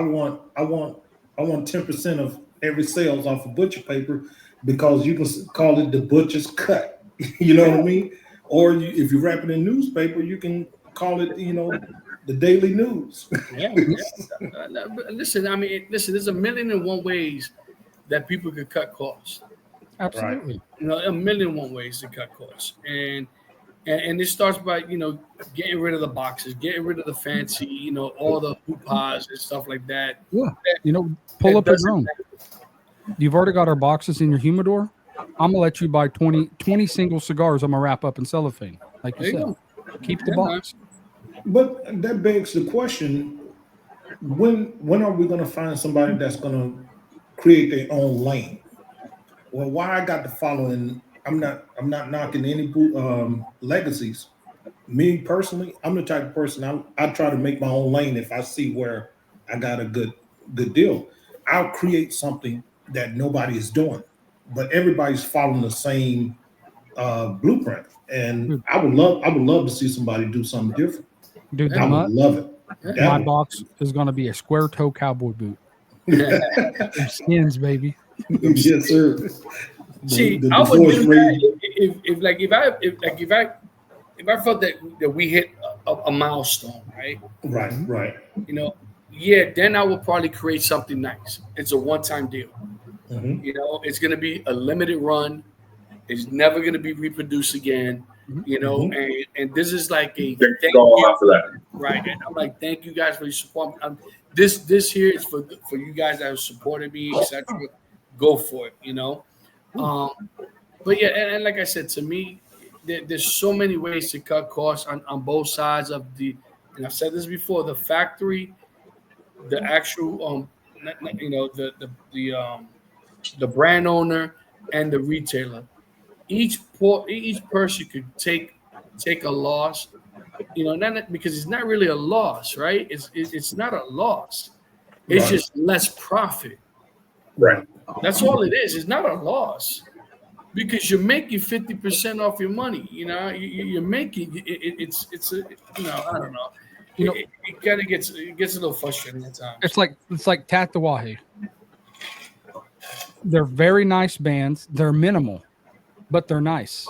want 10% of every sales off of butcher paper because you can call it the butcher's cut. You know what I mean? Or if you wrap it in newspaper, you can call it the daily news. Yeah. Listen, there's a million and one ways that people could cut costs. Absolutely. Right? A million and one ways to cut costs. And it starts by, getting rid of the boxes, getting rid of the fancy, all the hoopahs and stuff like that. Yeah. Pull up your drone. You've already got our boxes in your humidor. I'm going to let you buy 20 single cigars I'm going to wrap up in cellophane. Like you said. Keep the box. But that begs the question, when are we going to find somebody that's going to create their own lane? Well, why I got to follow in, I'm not knocking any legacies. Me personally, I'm the type of person I try to make my own lane if I see where I got a good deal. I'll create something that nobody is doing, but everybody's following the same blueprint. And I would love to see somebody do something different. Dude, I would love it. My box is going to be a square toe cowboy boot. Skins, baby. Yes, sir. See, I would do that if I felt that we hit a milestone, right? Right, right. You know, yeah, then I will probably create something nice. It's a one-time deal. Mhm. You know, it's going to be a limited run. It's never going to be reproduced again. You know, and this is like a Thank thank you all you, out for that. right? And I'm like, thank you guys for your support. This here is for you guys that have supported me, etc. Go for it, you know. But yeah, and like I said, to me, there's so many ways to cut costs on both sides of the. And I've said this before: the factory, the actual, you know, the brand owner and the retailer. Each person could take a loss, you know, not because it's not really a loss, right? It's not a loss. It's Right. just less profit. Right. That's all it is. It's not a loss because you're making 50% off your money. You know, you're making it's a, you know, I don't know. You know, It kind of gets a little frustrating at times. it's like Tatawahe. They're very nice bands. They're minimal, but they're nice.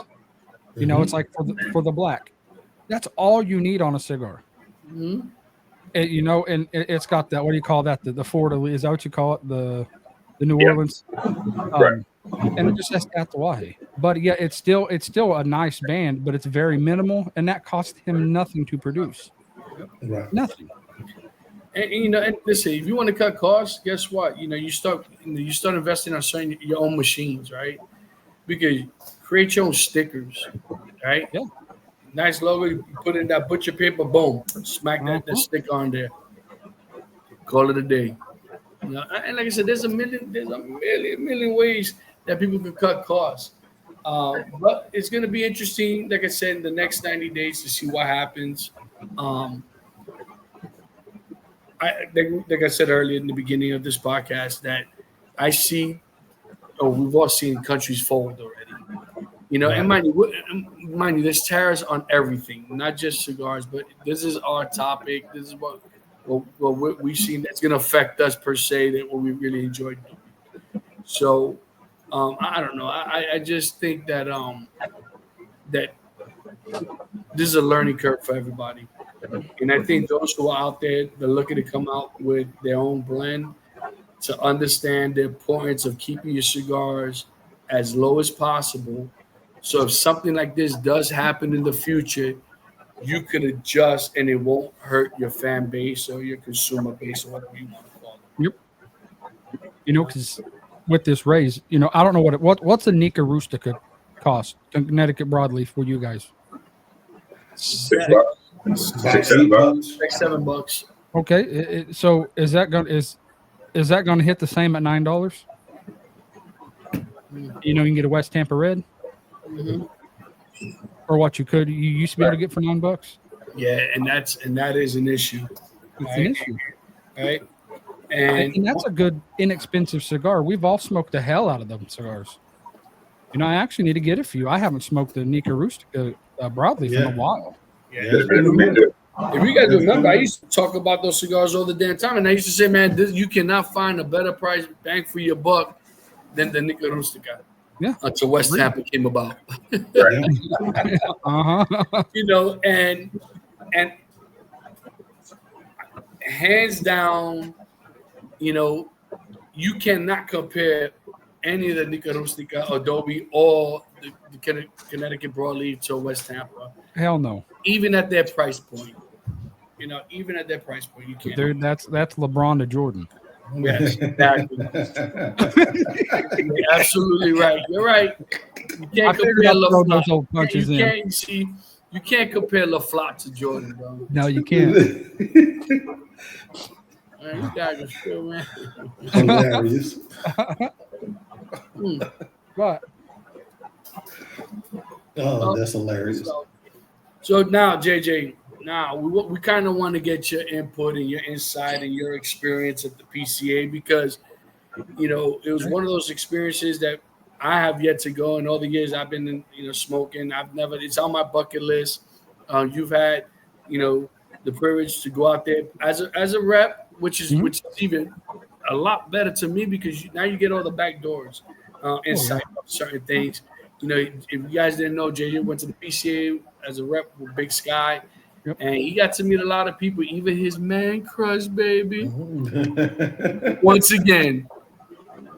You know, it's like for the black. That's all you need on a cigar. Mhm. You know, and it's got that. What do you call that? The Fleur de Lis. Is that what you call it? The New Yeah. Orleans. Right. And it just has Tatawahe. But yeah, it's still a nice band, but it's very minimal, and that cost him nothing to produce. Right. Nothing. And you know, and listen, if you want to cut costs, guess what? You know, you start investing on certain your own machines, right? Because create your own stickers, right? Yeah. Nice logo. You put in that butcher paper, boom, smack that sticker on there. Call it a day. You know, and like I said, there's a million ways that people can cut costs. But it's going to be interesting, like I said, in the next 90 days to see what happens. Like I said earlier in the beginning of this podcast, that I see, or we've all seen countries fold already. You know, and mind you, there's tariffs on everything, not just cigars, but this is our topic. This is what we've seen that's going to affect us per se, that what we really enjoyed doing. So, I don't know. I just think that that this is a learning curve for everybody. And I think those who are out there, they're looking to come out with their own blend, to understand the importance of keeping your cigars as low as possible. So if something like this does happen in the future, you can adjust and it won't hurt your fan base or your consumer base or whatever you want to call it. Yep. You know, because with this raise, you know, I don't know what's a Nika Rustica cost, Connecticut broadleaf for you guys. $6. About $7. $8. Like $7. Okay, so is that going to hit the same at $9? You know, you can get a West Tampa Red, or what you used to be able to get for $9. Yeah, and that is an issue. It's an issue, right? And that's a good inexpensive cigar. We've all smoked the hell out of them cigars. You know, I actually need to get a few. I haven't smoked the Nika Rustica broadleaf in a while. Yeah, it's pretty Me good. too. if you guys remember, I used to talk about those cigars all the damn time, and I used to say, man, you cannot find a better price bang for your buck than the Nika Rustica. Yeah. Until West Tampa came about. You know, and hands down, you know, you cannot compare any of the Nika Rustica, Adobe, or the Connecticut broadleaf to West Tampa. Hell no. Even at their price point. You know, even at their price point, you can't. Dude, that's LeBron to Jordan. Yes, exactly. You're absolutely right. You're right. You can't compare those old LaFleur. punches You in. can't see. You can't compare LaFleur to Jordan, bro. No, you can't. Man, you guys are still, man. Hilarious. What? Oh, that's hilarious. So now, JJ, we kind of want to get your input and your insight and your experience at the PCA, because, you know, it was one of those experiences that I have yet to go. In all the years I've been, smoking, it's on my bucket list. You've had, the privilege to go out there as a rep, which is even a lot better to me, because now you get all the back doors, insight of certain things. You know, if you guys didn't know, JJ went to the PCA as a rep with Big Sky. Yep. And he got to meet a lot of people, even his man crush, baby. Once again.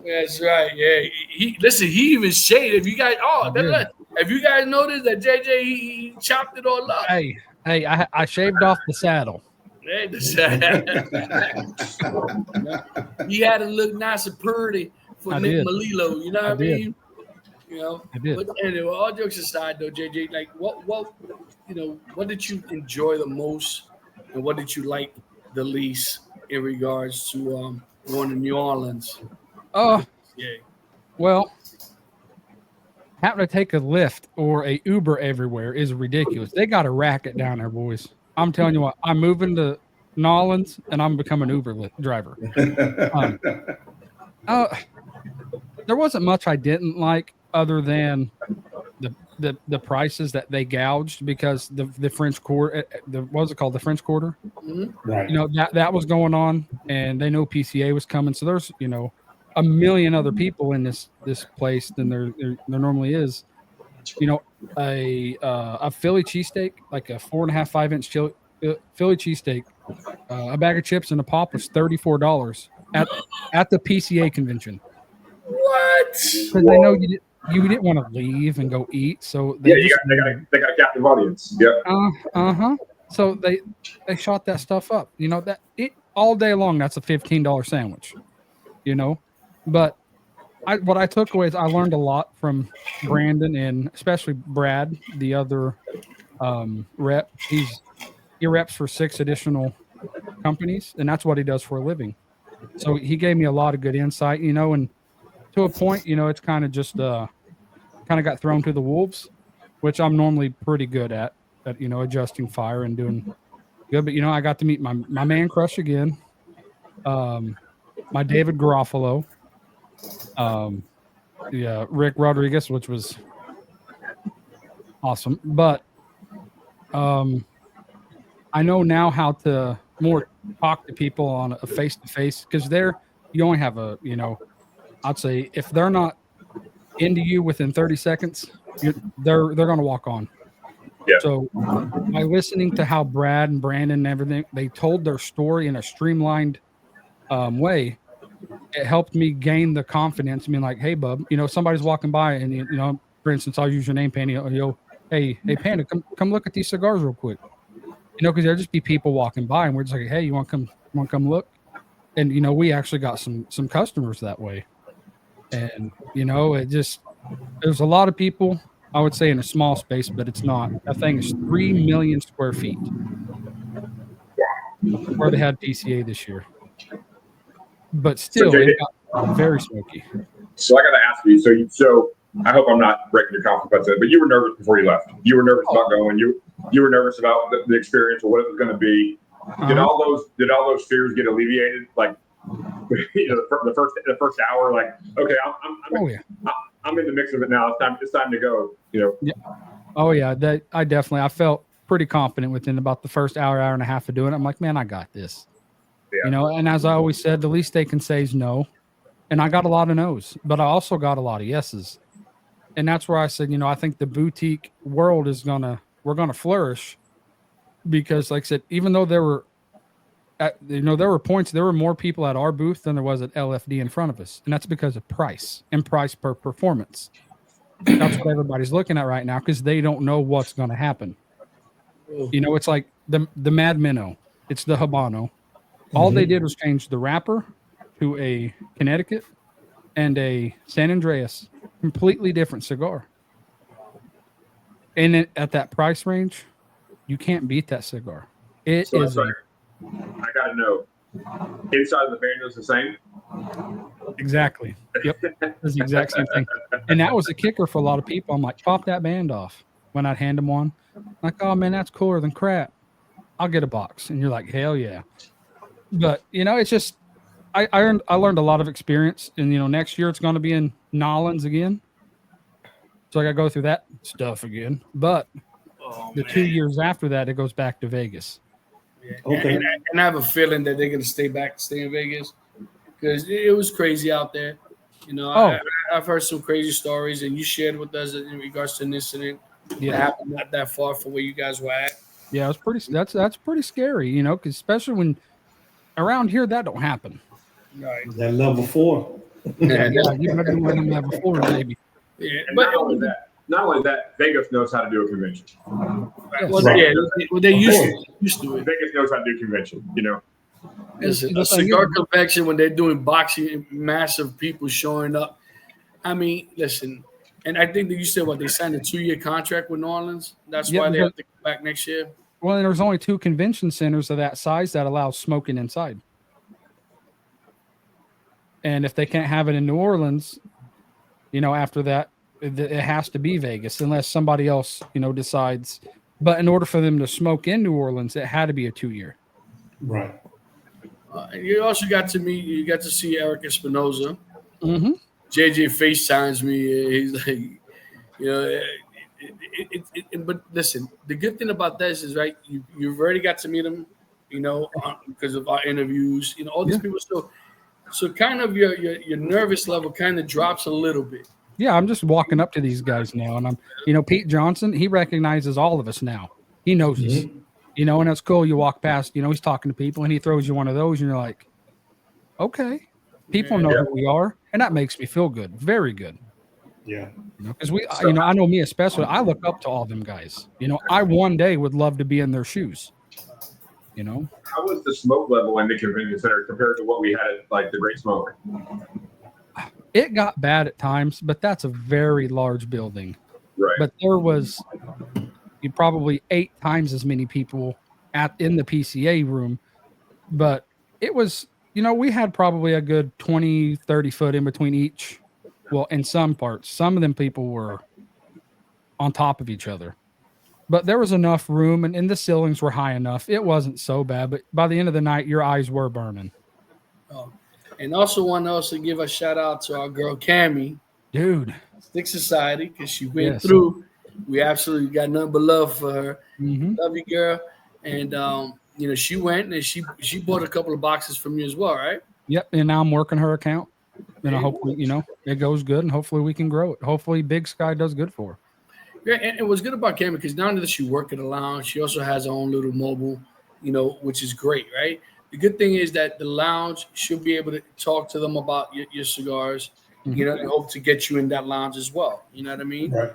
That's right. Yeah. He even shaded. If you guys have you guys noticed that JJ he chopped it all up? Hey, I shaved off the saddle. He had to look nice and pretty for Nick Melillo, you know what I mean? You know, I did. But anyway, all jokes aside, though, JJ, like what did you enjoy the most, and what did you like the least in regards to going to New Orleans? Well, having to take a Lyft or a Uber everywhere is ridiculous. They got a racket down there, boys. I'm telling you what, I'm moving to New Orleans and I'm becoming an Uber driver. There wasn't much I didn't like other than the prices that they gouged, because the French Quarter, what was it called? The French Quarter? Mm-hmm. Right. You know, that was going on, and they know PCA was coming. So there's, a million other people in this place than there normally is. You know, a Philly cheesesteak, like a 4.5, 5-inch Philly cheesesteak, a bag of chips and a pop was $34 at the PCA convention. What? Because they know you didn't want to leave and go eat, so they got a captive audience. Yeah. So they shot that stuff up. You know, that it all day long. That's a $15 sandwich. You know, but what I took away is I learned a lot from Brandon, and especially Brad, the other rep. He reps for 6 additional companies, and that's what he does for a living. So he gave me a lot of good insight, and to a point, it's kind of just kind of got thrown to the wolves, which I'm normally pretty good at adjusting fire and doing good. But I got to meet my man crush again, my David Garofalo, Rick Rodriguez, which was awesome. But I know now how to more talk to people on a face-to-face, because you only have I'd say if they're not into you within 30 seconds, they're going to walk on. Yeah. So by listening to how Brad and Brandon and everything, they told their story in a streamlined way, it helped me gain the confidence. I mean, like, hey, bub, somebody's walking by and, for instance, I'll use your name, Panda. Hey, Panda, come look at these cigars real quick. Because there'll just be people walking by and we're just like, hey, you want to come look? And, we actually got some customers that way. And, there's a lot of people, I would say, in a small space, but it's not. That thing is 3 million square feet where they had PCA this year. But still, it got very smoky. So I got to ask you, so I hope I'm not breaking your confidence, but you were nervous before you left. You were nervous about going. You were nervous about the experience or what it was going to be. Did all those fears get alleviated? Like, the first hour, like, okay, I'm in the mix of it now. It's time to go. Yeah. Oh yeah, I felt pretty confident within about the first hour and a half of doing it. I'm like, man, I got this. Yeah. And as I always said, the least they can say is no. And I got a lot of no's, but I also got a lot of yeses. And that's where I said, I think the boutique world we're gonna flourish, because, like I said, even though there were more people at our booth than there was at LFD in front of us, and that's because of price and price per performance. That's what everybody's looking at right now, because they don't know what's going to happen. It's like the Mad Minnow, it's the Habano. All they did was change the wrapper to a Connecticut and a San Andreas, completely different cigar. And at that price range, you can't beat that cigar. I got to know, inside of the band was the same? Exactly. Yep. It's the exact same thing. And that was a kicker for a lot of people. I'm like, pop that band off when I'd hand them one. Like, oh man, that's cooler than crap. I'll get a box. And you're like, hell yeah. But it's just I learned a lot of experience, and next year it's going to be in Nolans again, so I got to go through that stuff again. But the 2 years after that, it goes back to Vegas. Yeah. Okay. And I have a feeling that they're going to stay in Vegas, because it was crazy out there. I've heard some crazy stories, and you shared with us in regards to an incident that happened not that far from where you guys were at. Yeah, it's pretty. That's pretty scary, because especially when around here that don't happen. Right. That level 4. Yeah, Yeah, you better be wearing them level 4, baby. yeah. And But not only that, Vegas knows how to do a convention. well, Right. yeah, they Of used course. to it. Vegas knows how to do convention. Listen, The a thing cigar is- convention when they're doing boxing, massive people showing up. I mean, listen, and I think that you said what they signed a 2-year contract with New Orleans. That's Yeah, why they because- have to come back next year. Well, and there's only 2 convention centers of that size that allow smoking inside. And if they can't have it in New Orleans, after that, it has to be Vegas unless somebody else, decides. But in order for them to smoke in New Orleans, it had to be a 2-year. Right. And you also got to see Eric Espinoza. Mm-hmm. JJ FaceTimes me. He's like, but listen, the good thing about this is, right, you've already got to meet him, because of our interviews. All these people. So kind of your nervous level kind of drops a little bit. Yeah, I'm just walking up to these guys now, and I'm, Pete Johnson, he recognizes all of us now. He knows us, and that's cool. You walk past, he's talking to people, and he throws you one of those, and you're like, okay, people know who we are, and that makes me feel good, very good. Yeah. Because I know me especially, I look up to all them guys. I one day would love to be in their shoes. How was the smoke level in the convention center compared to what we had at like the Great Smoke? It got bad at times, but that's a very large building. Right. But there was probably 8 times as many people in the PCA room. But it was, we had probably a good 20, 30 foot in between each. Well, in some parts, some of them people were on top of each other. But there was enough room, and the ceilings were high enough. It wasn't so bad, but by the end of the night, your eyes were burning. Oh. And also want to also give a shout out to our girl Cammie, Dude. Stick Society, because she went Yes. through. We absolutely got nothing but love for her. Mm-hmm. Love you, girl. And she went and she bought a couple of boxes from you as well, right? Yep. And now I'm working her account. And I hope it goes good, and hopefully we can grow it. Hopefully Big Sky does good for her. Yeah, and what's good about Cammie, because not only does she work at a lounge, she also has her own little mobile, which is great, right? The good thing is that the lounge should be able to talk to them about your cigars. Mm-hmm. They hope to get you in that lounge as well. You know what I mean? Right.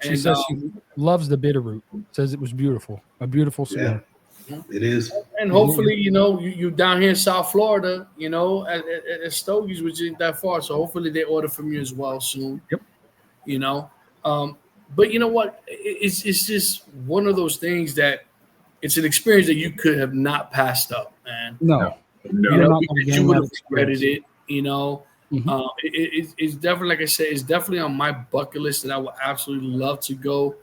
She says she loves the Bitterroot. Says it was beautiful, a beautiful cigar. Yeah. It is. And hopefully, you down here in South Florida, at Stogie's, which isn't that far. So hopefully they order from you as well soon. Yep. But you know what? It's just one of those things that it's an experience that you could have not passed up, man. No. You would have regretted it. Mm-hmm. It's definitely, like I said, it's definitely on my bucket list that I would absolutely love to go.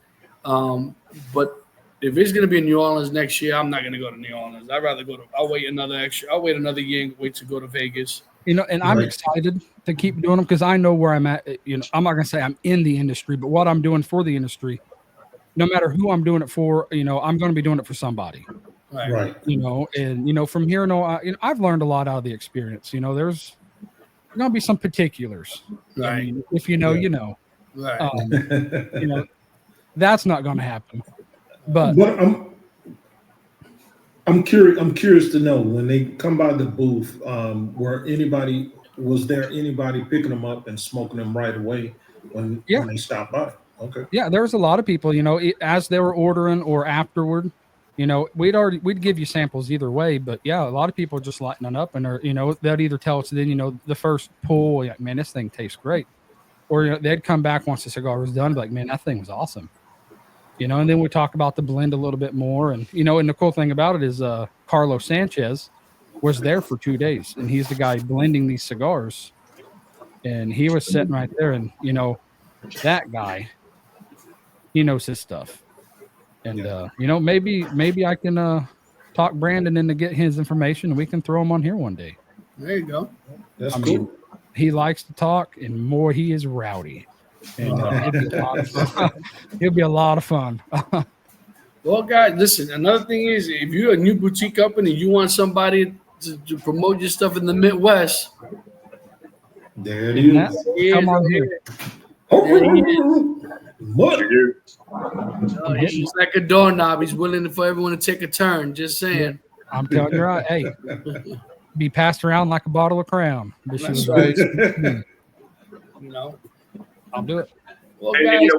But if it's going to be in New Orleans next year, I'm not going to go to New Orleans. I'd rather I'll wait another year and wait to go to Vegas. And I'm excited to keep doing them because I know where I'm at. I'm not going to say I'm in the industry, but what I'm doing for the industry, no matter who I'm doing it for, I'm going to be doing it for somebody. Right. And from here on, I've learned a lot out of the experience. There's going to be some particulars. Right. I mean, if you know, you know. Right. That's not going to happen. But I'm curious to know when they come by the booth, was there anybody picking them up and smoking them right away when they stop by? Okay. Yeah, there was a lot of people, as they were ordering or afterward, we'd give you samples either way, but yeah, a lot of people just lighting it up and are, they'd either tell us then, the first pull, like, man, this thing tastes great. Or they'd come back once the cigar was done, like, man, that thing was awesome. And then we talk about the blend a little bit more. And, and the cool thing about it is Carlos Sanchez was there for 2 days, and he's the guy blending these cigars. And he was sitting right there, and, that guy, he knows his stuff. And, maybe I can talk Brandon into get his information, and we can throw him on here one day. There you go. That's cool. He likes to talk, and more, he is rowdy. And it'll be a lot of fun. Well, guys, listen, another thing is if you're a new boutique company, you want somebody to promote your stuff in the Midwest. There it is. Come on here. What? You He's like a doorknob. He's willing for everyone to take a turn. Just saying. I'm telling you right. Hey, be passed around like a bottle of Crown. But she That's was right. always, You know. I'll do it. Well, And, guys, you know,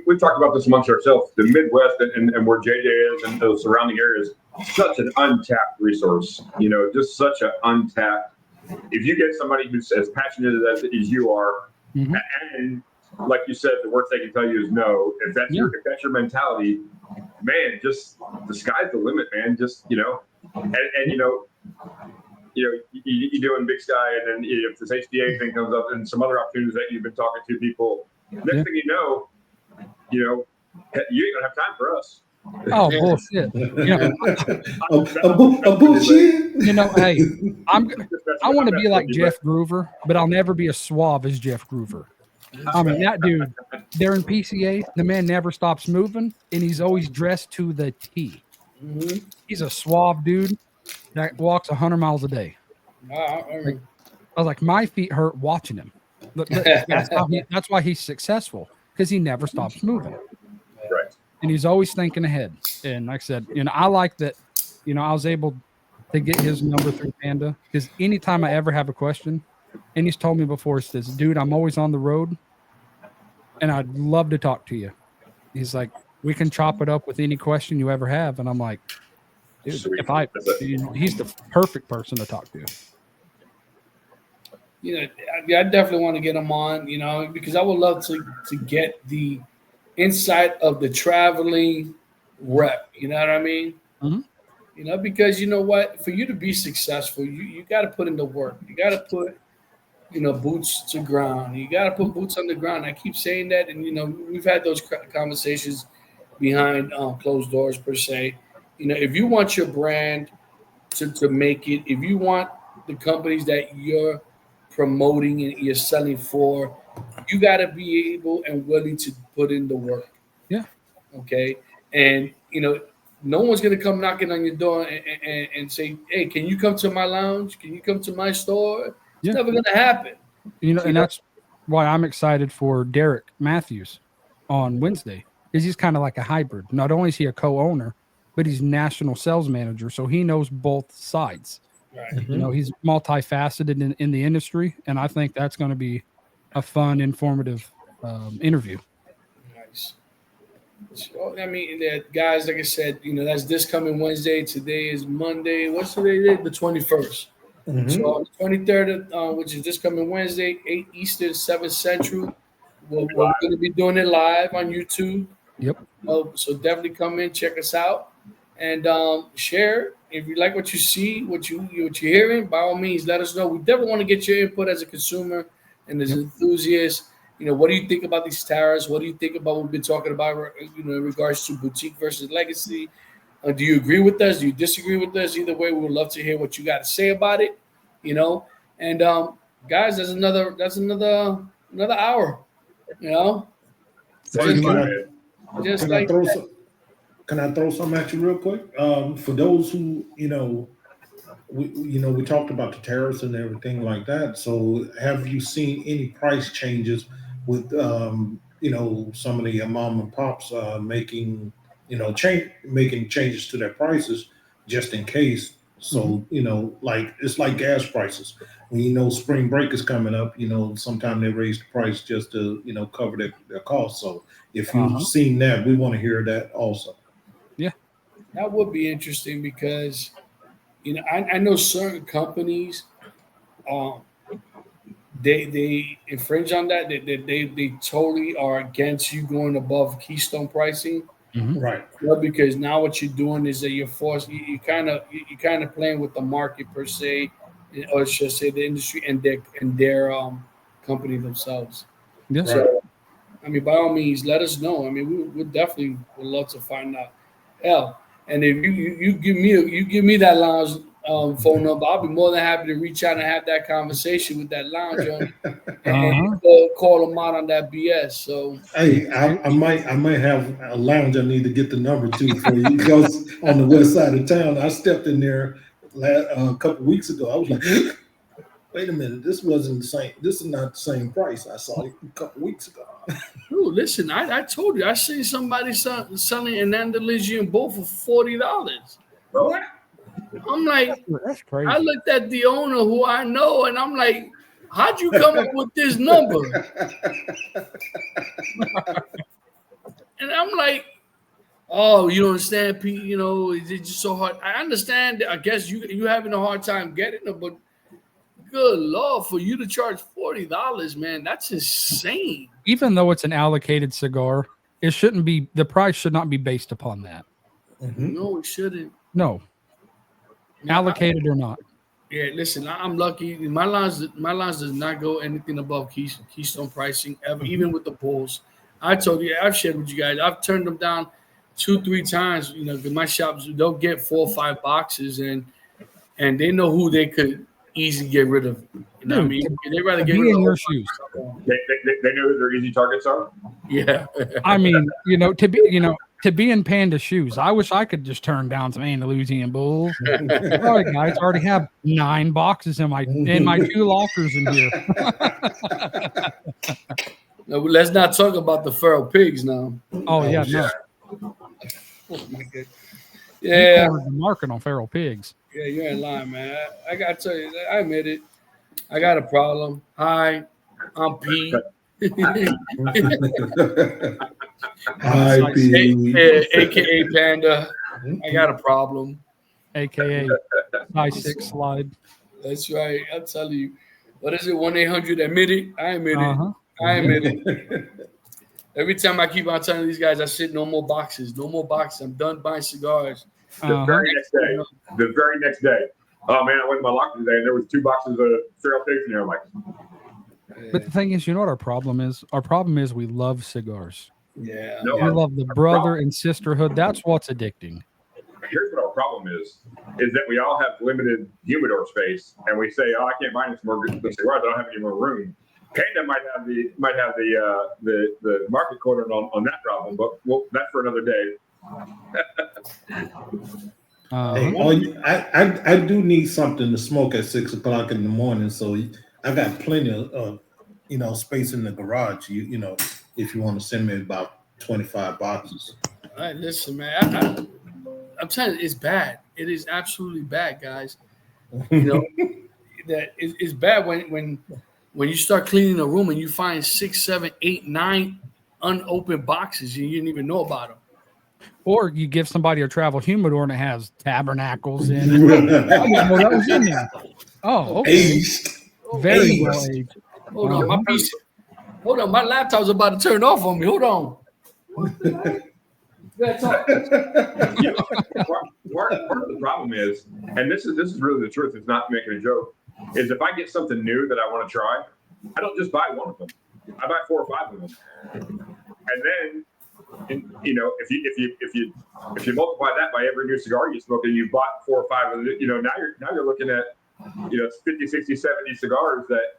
we've talked about this amongst ourselves. The Midwest and where JJ is and the surrounding areas, such an untapped resource. You know, just such an untapped. If you get somebody who's as passionate as you are, and like you said, the worst they can tell you is no. If that's your mentality, man, just the sky's the limit, man. Just and you're doing Big Sky, and then if this HDA thing comes up, and some other opportunities that you've been talking to people, next thing you know, you ain't gonna have time for us. Oh, bullshit. Bullshit. Hey, I want to be like Jeff Groover, but I'll never be as suave as Jeff Groover. I mean, that dude, they're in PCA, the man never stops moving, and he's always dressed to the T. He's a suave dude that walks 100 miles a day. I was like, my feet hurt watching him. That's why he's successful, because he never stops moving. Right. And he's always thinking ahead. And like I said, I like that, I was able to get his number through Panda, because anytime I ever have a question, and he's told me before, he says, dude, I'm always on the road, and I'd love to talk to you. He's like, we can chop it up with any question you ever have. And I'm like, dude, he's the perfect person to talk to. I definitely want to get him on, because I would love to get the insight of the traveling rep. You know what I mean? Because you know what? For you to be successful, you got to put in the work. You got to put, boots to ground. You got to put boots on the ground. I keep saying that, and we've had those conversations behind closed doors per se. If you want your brand to make it, if you want the companies that you're promoting and you're selling for, you got to be able and willing to put in the work. Yeah. Okay. And no one's gonna come knocking on your door and say, "Hey, can you come to my lounge? Can you come to my store?" It's never gonna happen. And that's why I'm excited for Derek Matthews on Wednesday, because he's kind of like a hybrid. Not only is he a co-owner, but he's national sales manager, so he knows both sides. Right. He's multifaceted in the industry, and I think that's going to be a fun, informative interview. Nice. So, I mean, guys, like I said, that's this coming Wednesday. Today is Monday. What's today? The 21st. So on the 23rd, which is this coming Wednesday, 8 Eastern, 7 Central, we're going to be doing it live on YouTube. Yep. So definitely come in, check us out, and share. If you like what you see, what you're hearing, by all means, let us know. We definitely want to get your input as a consumer and as an enthusiast. What do you think about these tariffs? What do you think about what we've been talking about, in regards to boutique versus legacy? Do you agree with us? Do you disagree with us? Either way, we would love to hear what you got to say about it. And guys, that's another hour. Can I throw something at you real quick? For those who we talked about the tariffs and everything like that. So have you seen any price changes with some of the mom and pops making changes to their prices just in case? So it's like gas prices. When spring break is coming up, sometimes they raise the price just to cover their costs. So if you've seen that, we want to hear that also. Yeah, that would be interesting, because I know certain companies, they infringe on that. They totally are against you going above Keystone pricing, right? Well, because now what you're doing is that you're forced. You kind of playing with the market per se, or should I say the industry and their company themselves. Yeah. So, I mean, by all means, let us know. I mean, we definitely would love to find out. Hell, and if you give me that lounge phone number, I'll be more than happy to reach out and have that conversation with that lounge owner and call them out on that BS. So hey, I might have a lounge I need to get the number to for you, because on the west side of town, I stepped in there a couple of weeks ago. I was like, Wait a minute, this wasn't the same. This is not the same price I saw it a couple weeks ago. Dude, listen, I told you, I seen somebody selling an Andalusian bull for $40. What? I'm like, That's crazy. I looked at the owner who I know, and I'm like, how'd you come up with this number? And I'm like, oh, you don't understand, Pete. You know, it's just so hard. I understand. I guess you having a hard time getting them, but good Lord, for you to charge $40, man, that's insane. Even though it's an allocated cigar, it shouldn't be. The price should not be based upon that. Mhm. No, it shouldn't. No, allocated or not. Yeah, listen, I'm lucky. My lines does not go anything above Keystone pricing ever, even with the bulls. I told you, I've shared with you guys. I've turned them down 2-3 times. You know, 'cause my shops, they'll get 4 or 5 boxes, and they know who they could easily get rid of. You know what I mean? They'd rather To get be rid in of your the shoes. They know who their easy targets are. Yeah. I mean, to be in Panda shoes, I wish I could just turn down some Andalusian bulls. All right, guys, I already have 9 boxes in my 2 lockers in here. No, but let's not talk about the feral pigs now. Oh yeah, no. Oh my God. You Yeah. cornered the market on feral pigs. Yeah, you're in line, man. I gotta tell you, I admit it. I got a problem. Hi, I'm Pete. Hi, Pete. AKA Panda. I got a problem. AKA size 6 slide. That's right. I'll tell you. What is it? 1-800 admit it. I admit Uh-huh. it. I admit it. Every time I keep on telling these guys, I said no more boxes. No more boxes. I'm done buying cigars. The very next day. The very next day. Oh man, I went to my locker today and there was 2 boxes of feral pigs in there. I'm like, But the thing is, you know what our problem is? Our problem is we love cigars. Yeah. no, We love the brother and sisterhood. That's what's addicting. here's what our problem is that we all have limited humidor space, and we say, "Oh, I can't buy any more cigars. I don't have any more room." Panda might have the market corner on that problem, but that's for another day. Hey, I do need something to smoke at 6 o'clock in the morning, so I got plenty of space in the garage. You know, if you want to send me about 25 boxes. All right, listen, man. I'm telling you, it's bad. It is absolutely bad, guys. You know that it's bad when you start cleaning a room and you find 6, 7, 8, 9 unopened boxes and you didn't even know about them. Or you give somebody a travel humidor and it has tabernacles in it. I didn't know that was in there. Oh, okay. Aged. Very Aged. well aged. Hold on, my laptop's about to turn off on me. Hold on. Part of the problem is, and this is really the truth, it's not making a joke, is if I get something new that I want to try, I don't just buy one of them. I buy 4 or 5 of them. And then if you multiply that by every new cigar you smoke and you bought 4 or 5 of it, now you're looking at 50, 60, 70 cigars that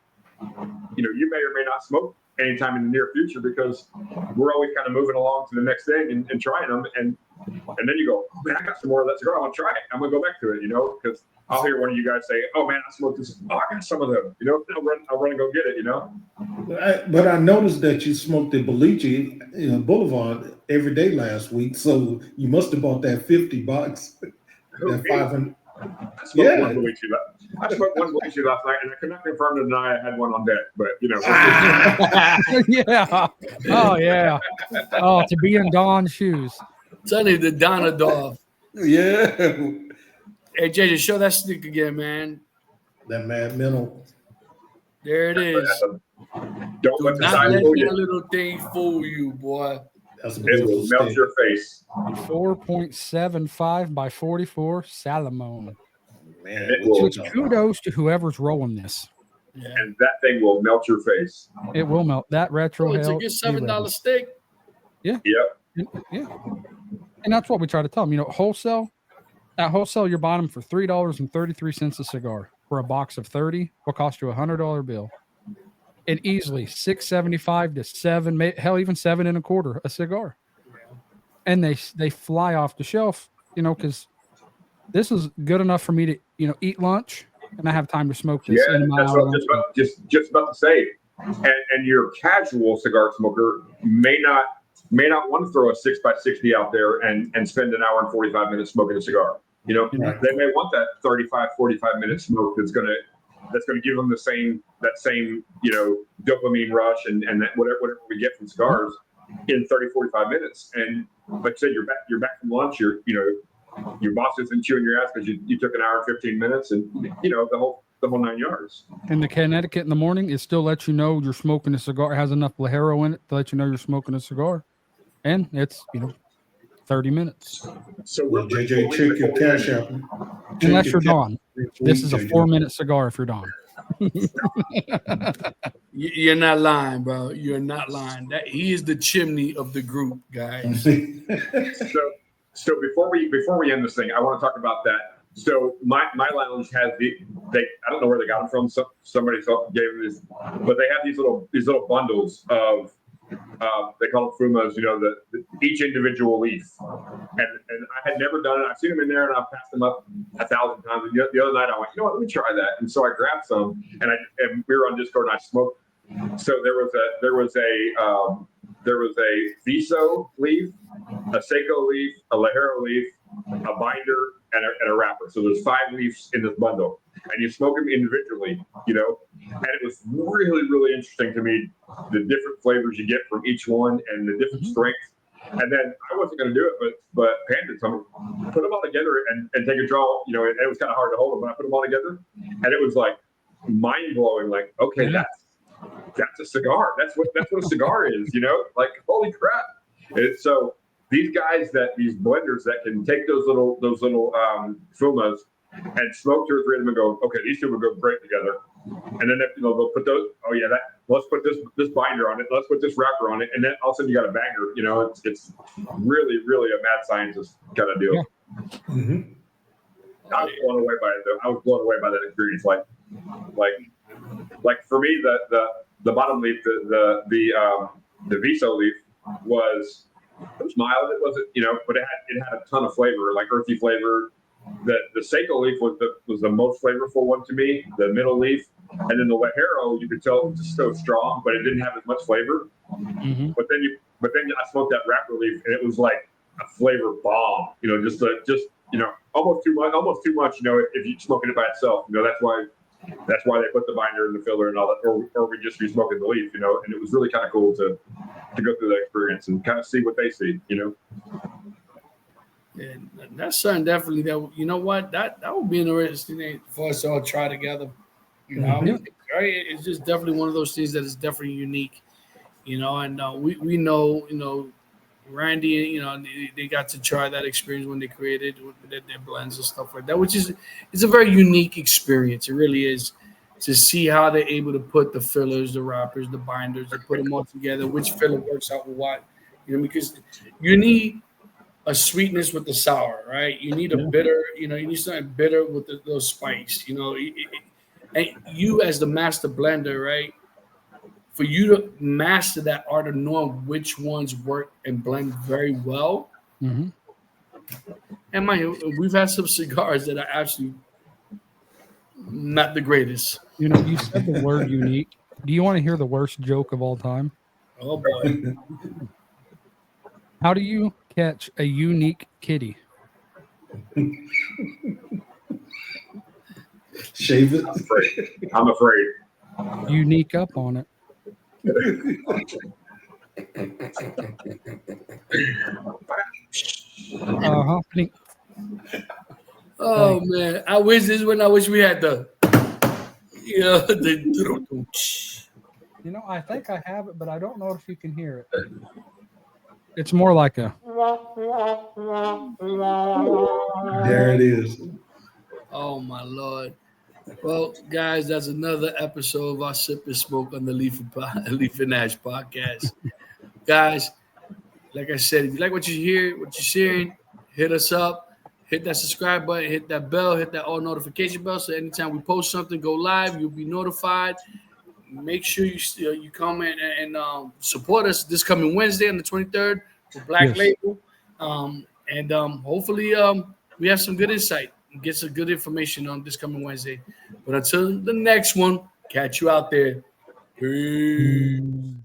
you may or may not smoke anytime in the near future, because we're always kind of moving along to the next thing and trying them, and then you go, oh, man, I got some more of that cigar. I want to try it. I'm gonna go back to it, because I'll hear one of you guys say, oh man, I smoked this. Oh, I got some of them. I'll run and go get it. But I noticed that you smoked the Boliche Boulevard every day last week, so you must have bought that 50 bucks. That 500. I smoked one Boliche last night, and I could not confirm or deny I had one on deck. But Yeah. Oh yeah. Oh, to be in Don's shoes. Tell you the Donna Dog. Yeah. Hey JJ, show that stick again, man. That Mad Mental. There it is. Don't Do let the not size let fool that you. little thing fool you, boy. That's a It beautiful will melt stick. your face. 4.75 by 44 Salomon. Man, It what you will. talking about? Kudos to whoever's rolling this. Yeah. And that thing will melt your face. It will melt. That retro Oh, it's a hell. good $7 steak. Yep. Yeah. And that's what we try to tell them. Wholesale. At wholesale, you're buying them for $3.33 a cigar. For a box of 30, will cost you $100 bill. And easily $6.75 to $7, hell, even $7.25 a cigar. And they fly off the shelf, because this is good enough for me to, eat lunch, and I have time to smoke this. Yeah, that's what I'm just about to say. And your casual cigar smoker may not want to throw a 6x60 out there and spend an hour and 45 minutes smoking a cigar. You know, Right. they may want that 35, 45 minute smoke that's gonna give them that same dopamine rush and that whatever we get from cigars in 30, 45 minutes. And like I said, you're back from lunch. Your boss isn't chewing your ass because you took an hour and 15 minutes, and the whole 9 yards. And the Connecticut in the morning, it still lets you know you're smoking a cigar. It has enough Ligero in it to let you know you're smoking a cigar. And it's, 30 minutes. So Well, JJ, check your cash out. Unless you're Don. This is a 4-minute cigar if you're Don. You're not lying, bro. You're not lying. He is the chimney of the group, guys. So before we end this thing, I want to talk about that. So my lounge has I don't know where they got them from. Somebody gave them this, but they have these little bundles of they call them fumas. Each individual leaf, and I had never done it. I've seen them in there, and I've passed them up 1,000 times. And the other night I went, let me try that. And so I grabbed some, and we were on Discord, and I smoked. So there was a Viso leaf, a Seiko leaf, a Ligero leaf, a binder, and a wrapper. So there's 5 leaves in this bundle, and you smoke them individually, And it was really, really interesting to me, the different flavors you get from each one and the different strengths. And then I wasn't going to do it, but Panda told me, put them all together and take a draw. It was kind of hard to hold them, but I put them all together, and it was like mind blowing. Like, okay, that's a cigar. That's what a cigar is. Like, holy crap! So these blenders that can take those little fumas and smoke 2 or 3 of them and go, okay, these two will go great together. And then they'll put those. Oh yeah, let's put this binder on it. Let's put this wrapper on it, and then all of a sudden you got a banger. It's really, really a mad scientist kind of deal. Yeah. Mm-hmm. I was blown away by it though. I was blown away by that experience. Like for me, the bottom leaf, the Viso leaf it was mild. It wasn't, but it had a ton of flavor, like earthy flavor. The Seiko leaf was the most flavorful one to me. The middle leaf, and then the Ligero, you could tell it was just so strong, but it didn't have as much flavor. Mm-hmm. But then I smoked that wrapper leaf, and it was like a flavor bomb. Just almost too much. If you're smoking it by itself, that's why they put the binder and the filler and all that, or we just be smoking the leaf, and it was really kind of cool to go through that experience and kind of see what they see, And that's something definitely that that would be an interesting thing for us to all try together. Right? It's just definitely one of those things that is definitely unique, and we know, Randy, they got to try that experience when they created their blends and stuff like that, which it's a very unique experience. It really is, to see how they're able to put the fillers, the wrappers, the binders, and put them all together, which filler works out with what, because you need a sweetness with the sour, right? You need a bitter, you need something bitter with those spice, and you as the master blender, right? For you to master that art of knowing which ones work and blend very well. Mm-hmm. And we've had some cigars that are actually not the greatest. You said the word unique. Do you want to hear the worst joke of all time? Oh boy. How do you catch a unique kitty? Shave it. I'm afraid. Unique up on it. Oh man, I wish we had the I think I have it, but I don't know if you can hear it. It's more like a. There it is. Oh my Lord. Well, guys, that's another episode of our Sip and Smoke on the Leaf and Ash podcast. Guys, like I said, if you like what you hear, what you're seeing, hit us up, hit that subscribe button, hit that bell, hit that all notification bell. So anytime we post something, go live, you'll be notified. Make sure you comment and support us this coming Wednesday on the 23rd for Black Label. Hopefully we have some good insight and get some good information on this coming Wednesday. But until the next one, catch you out there. Peace.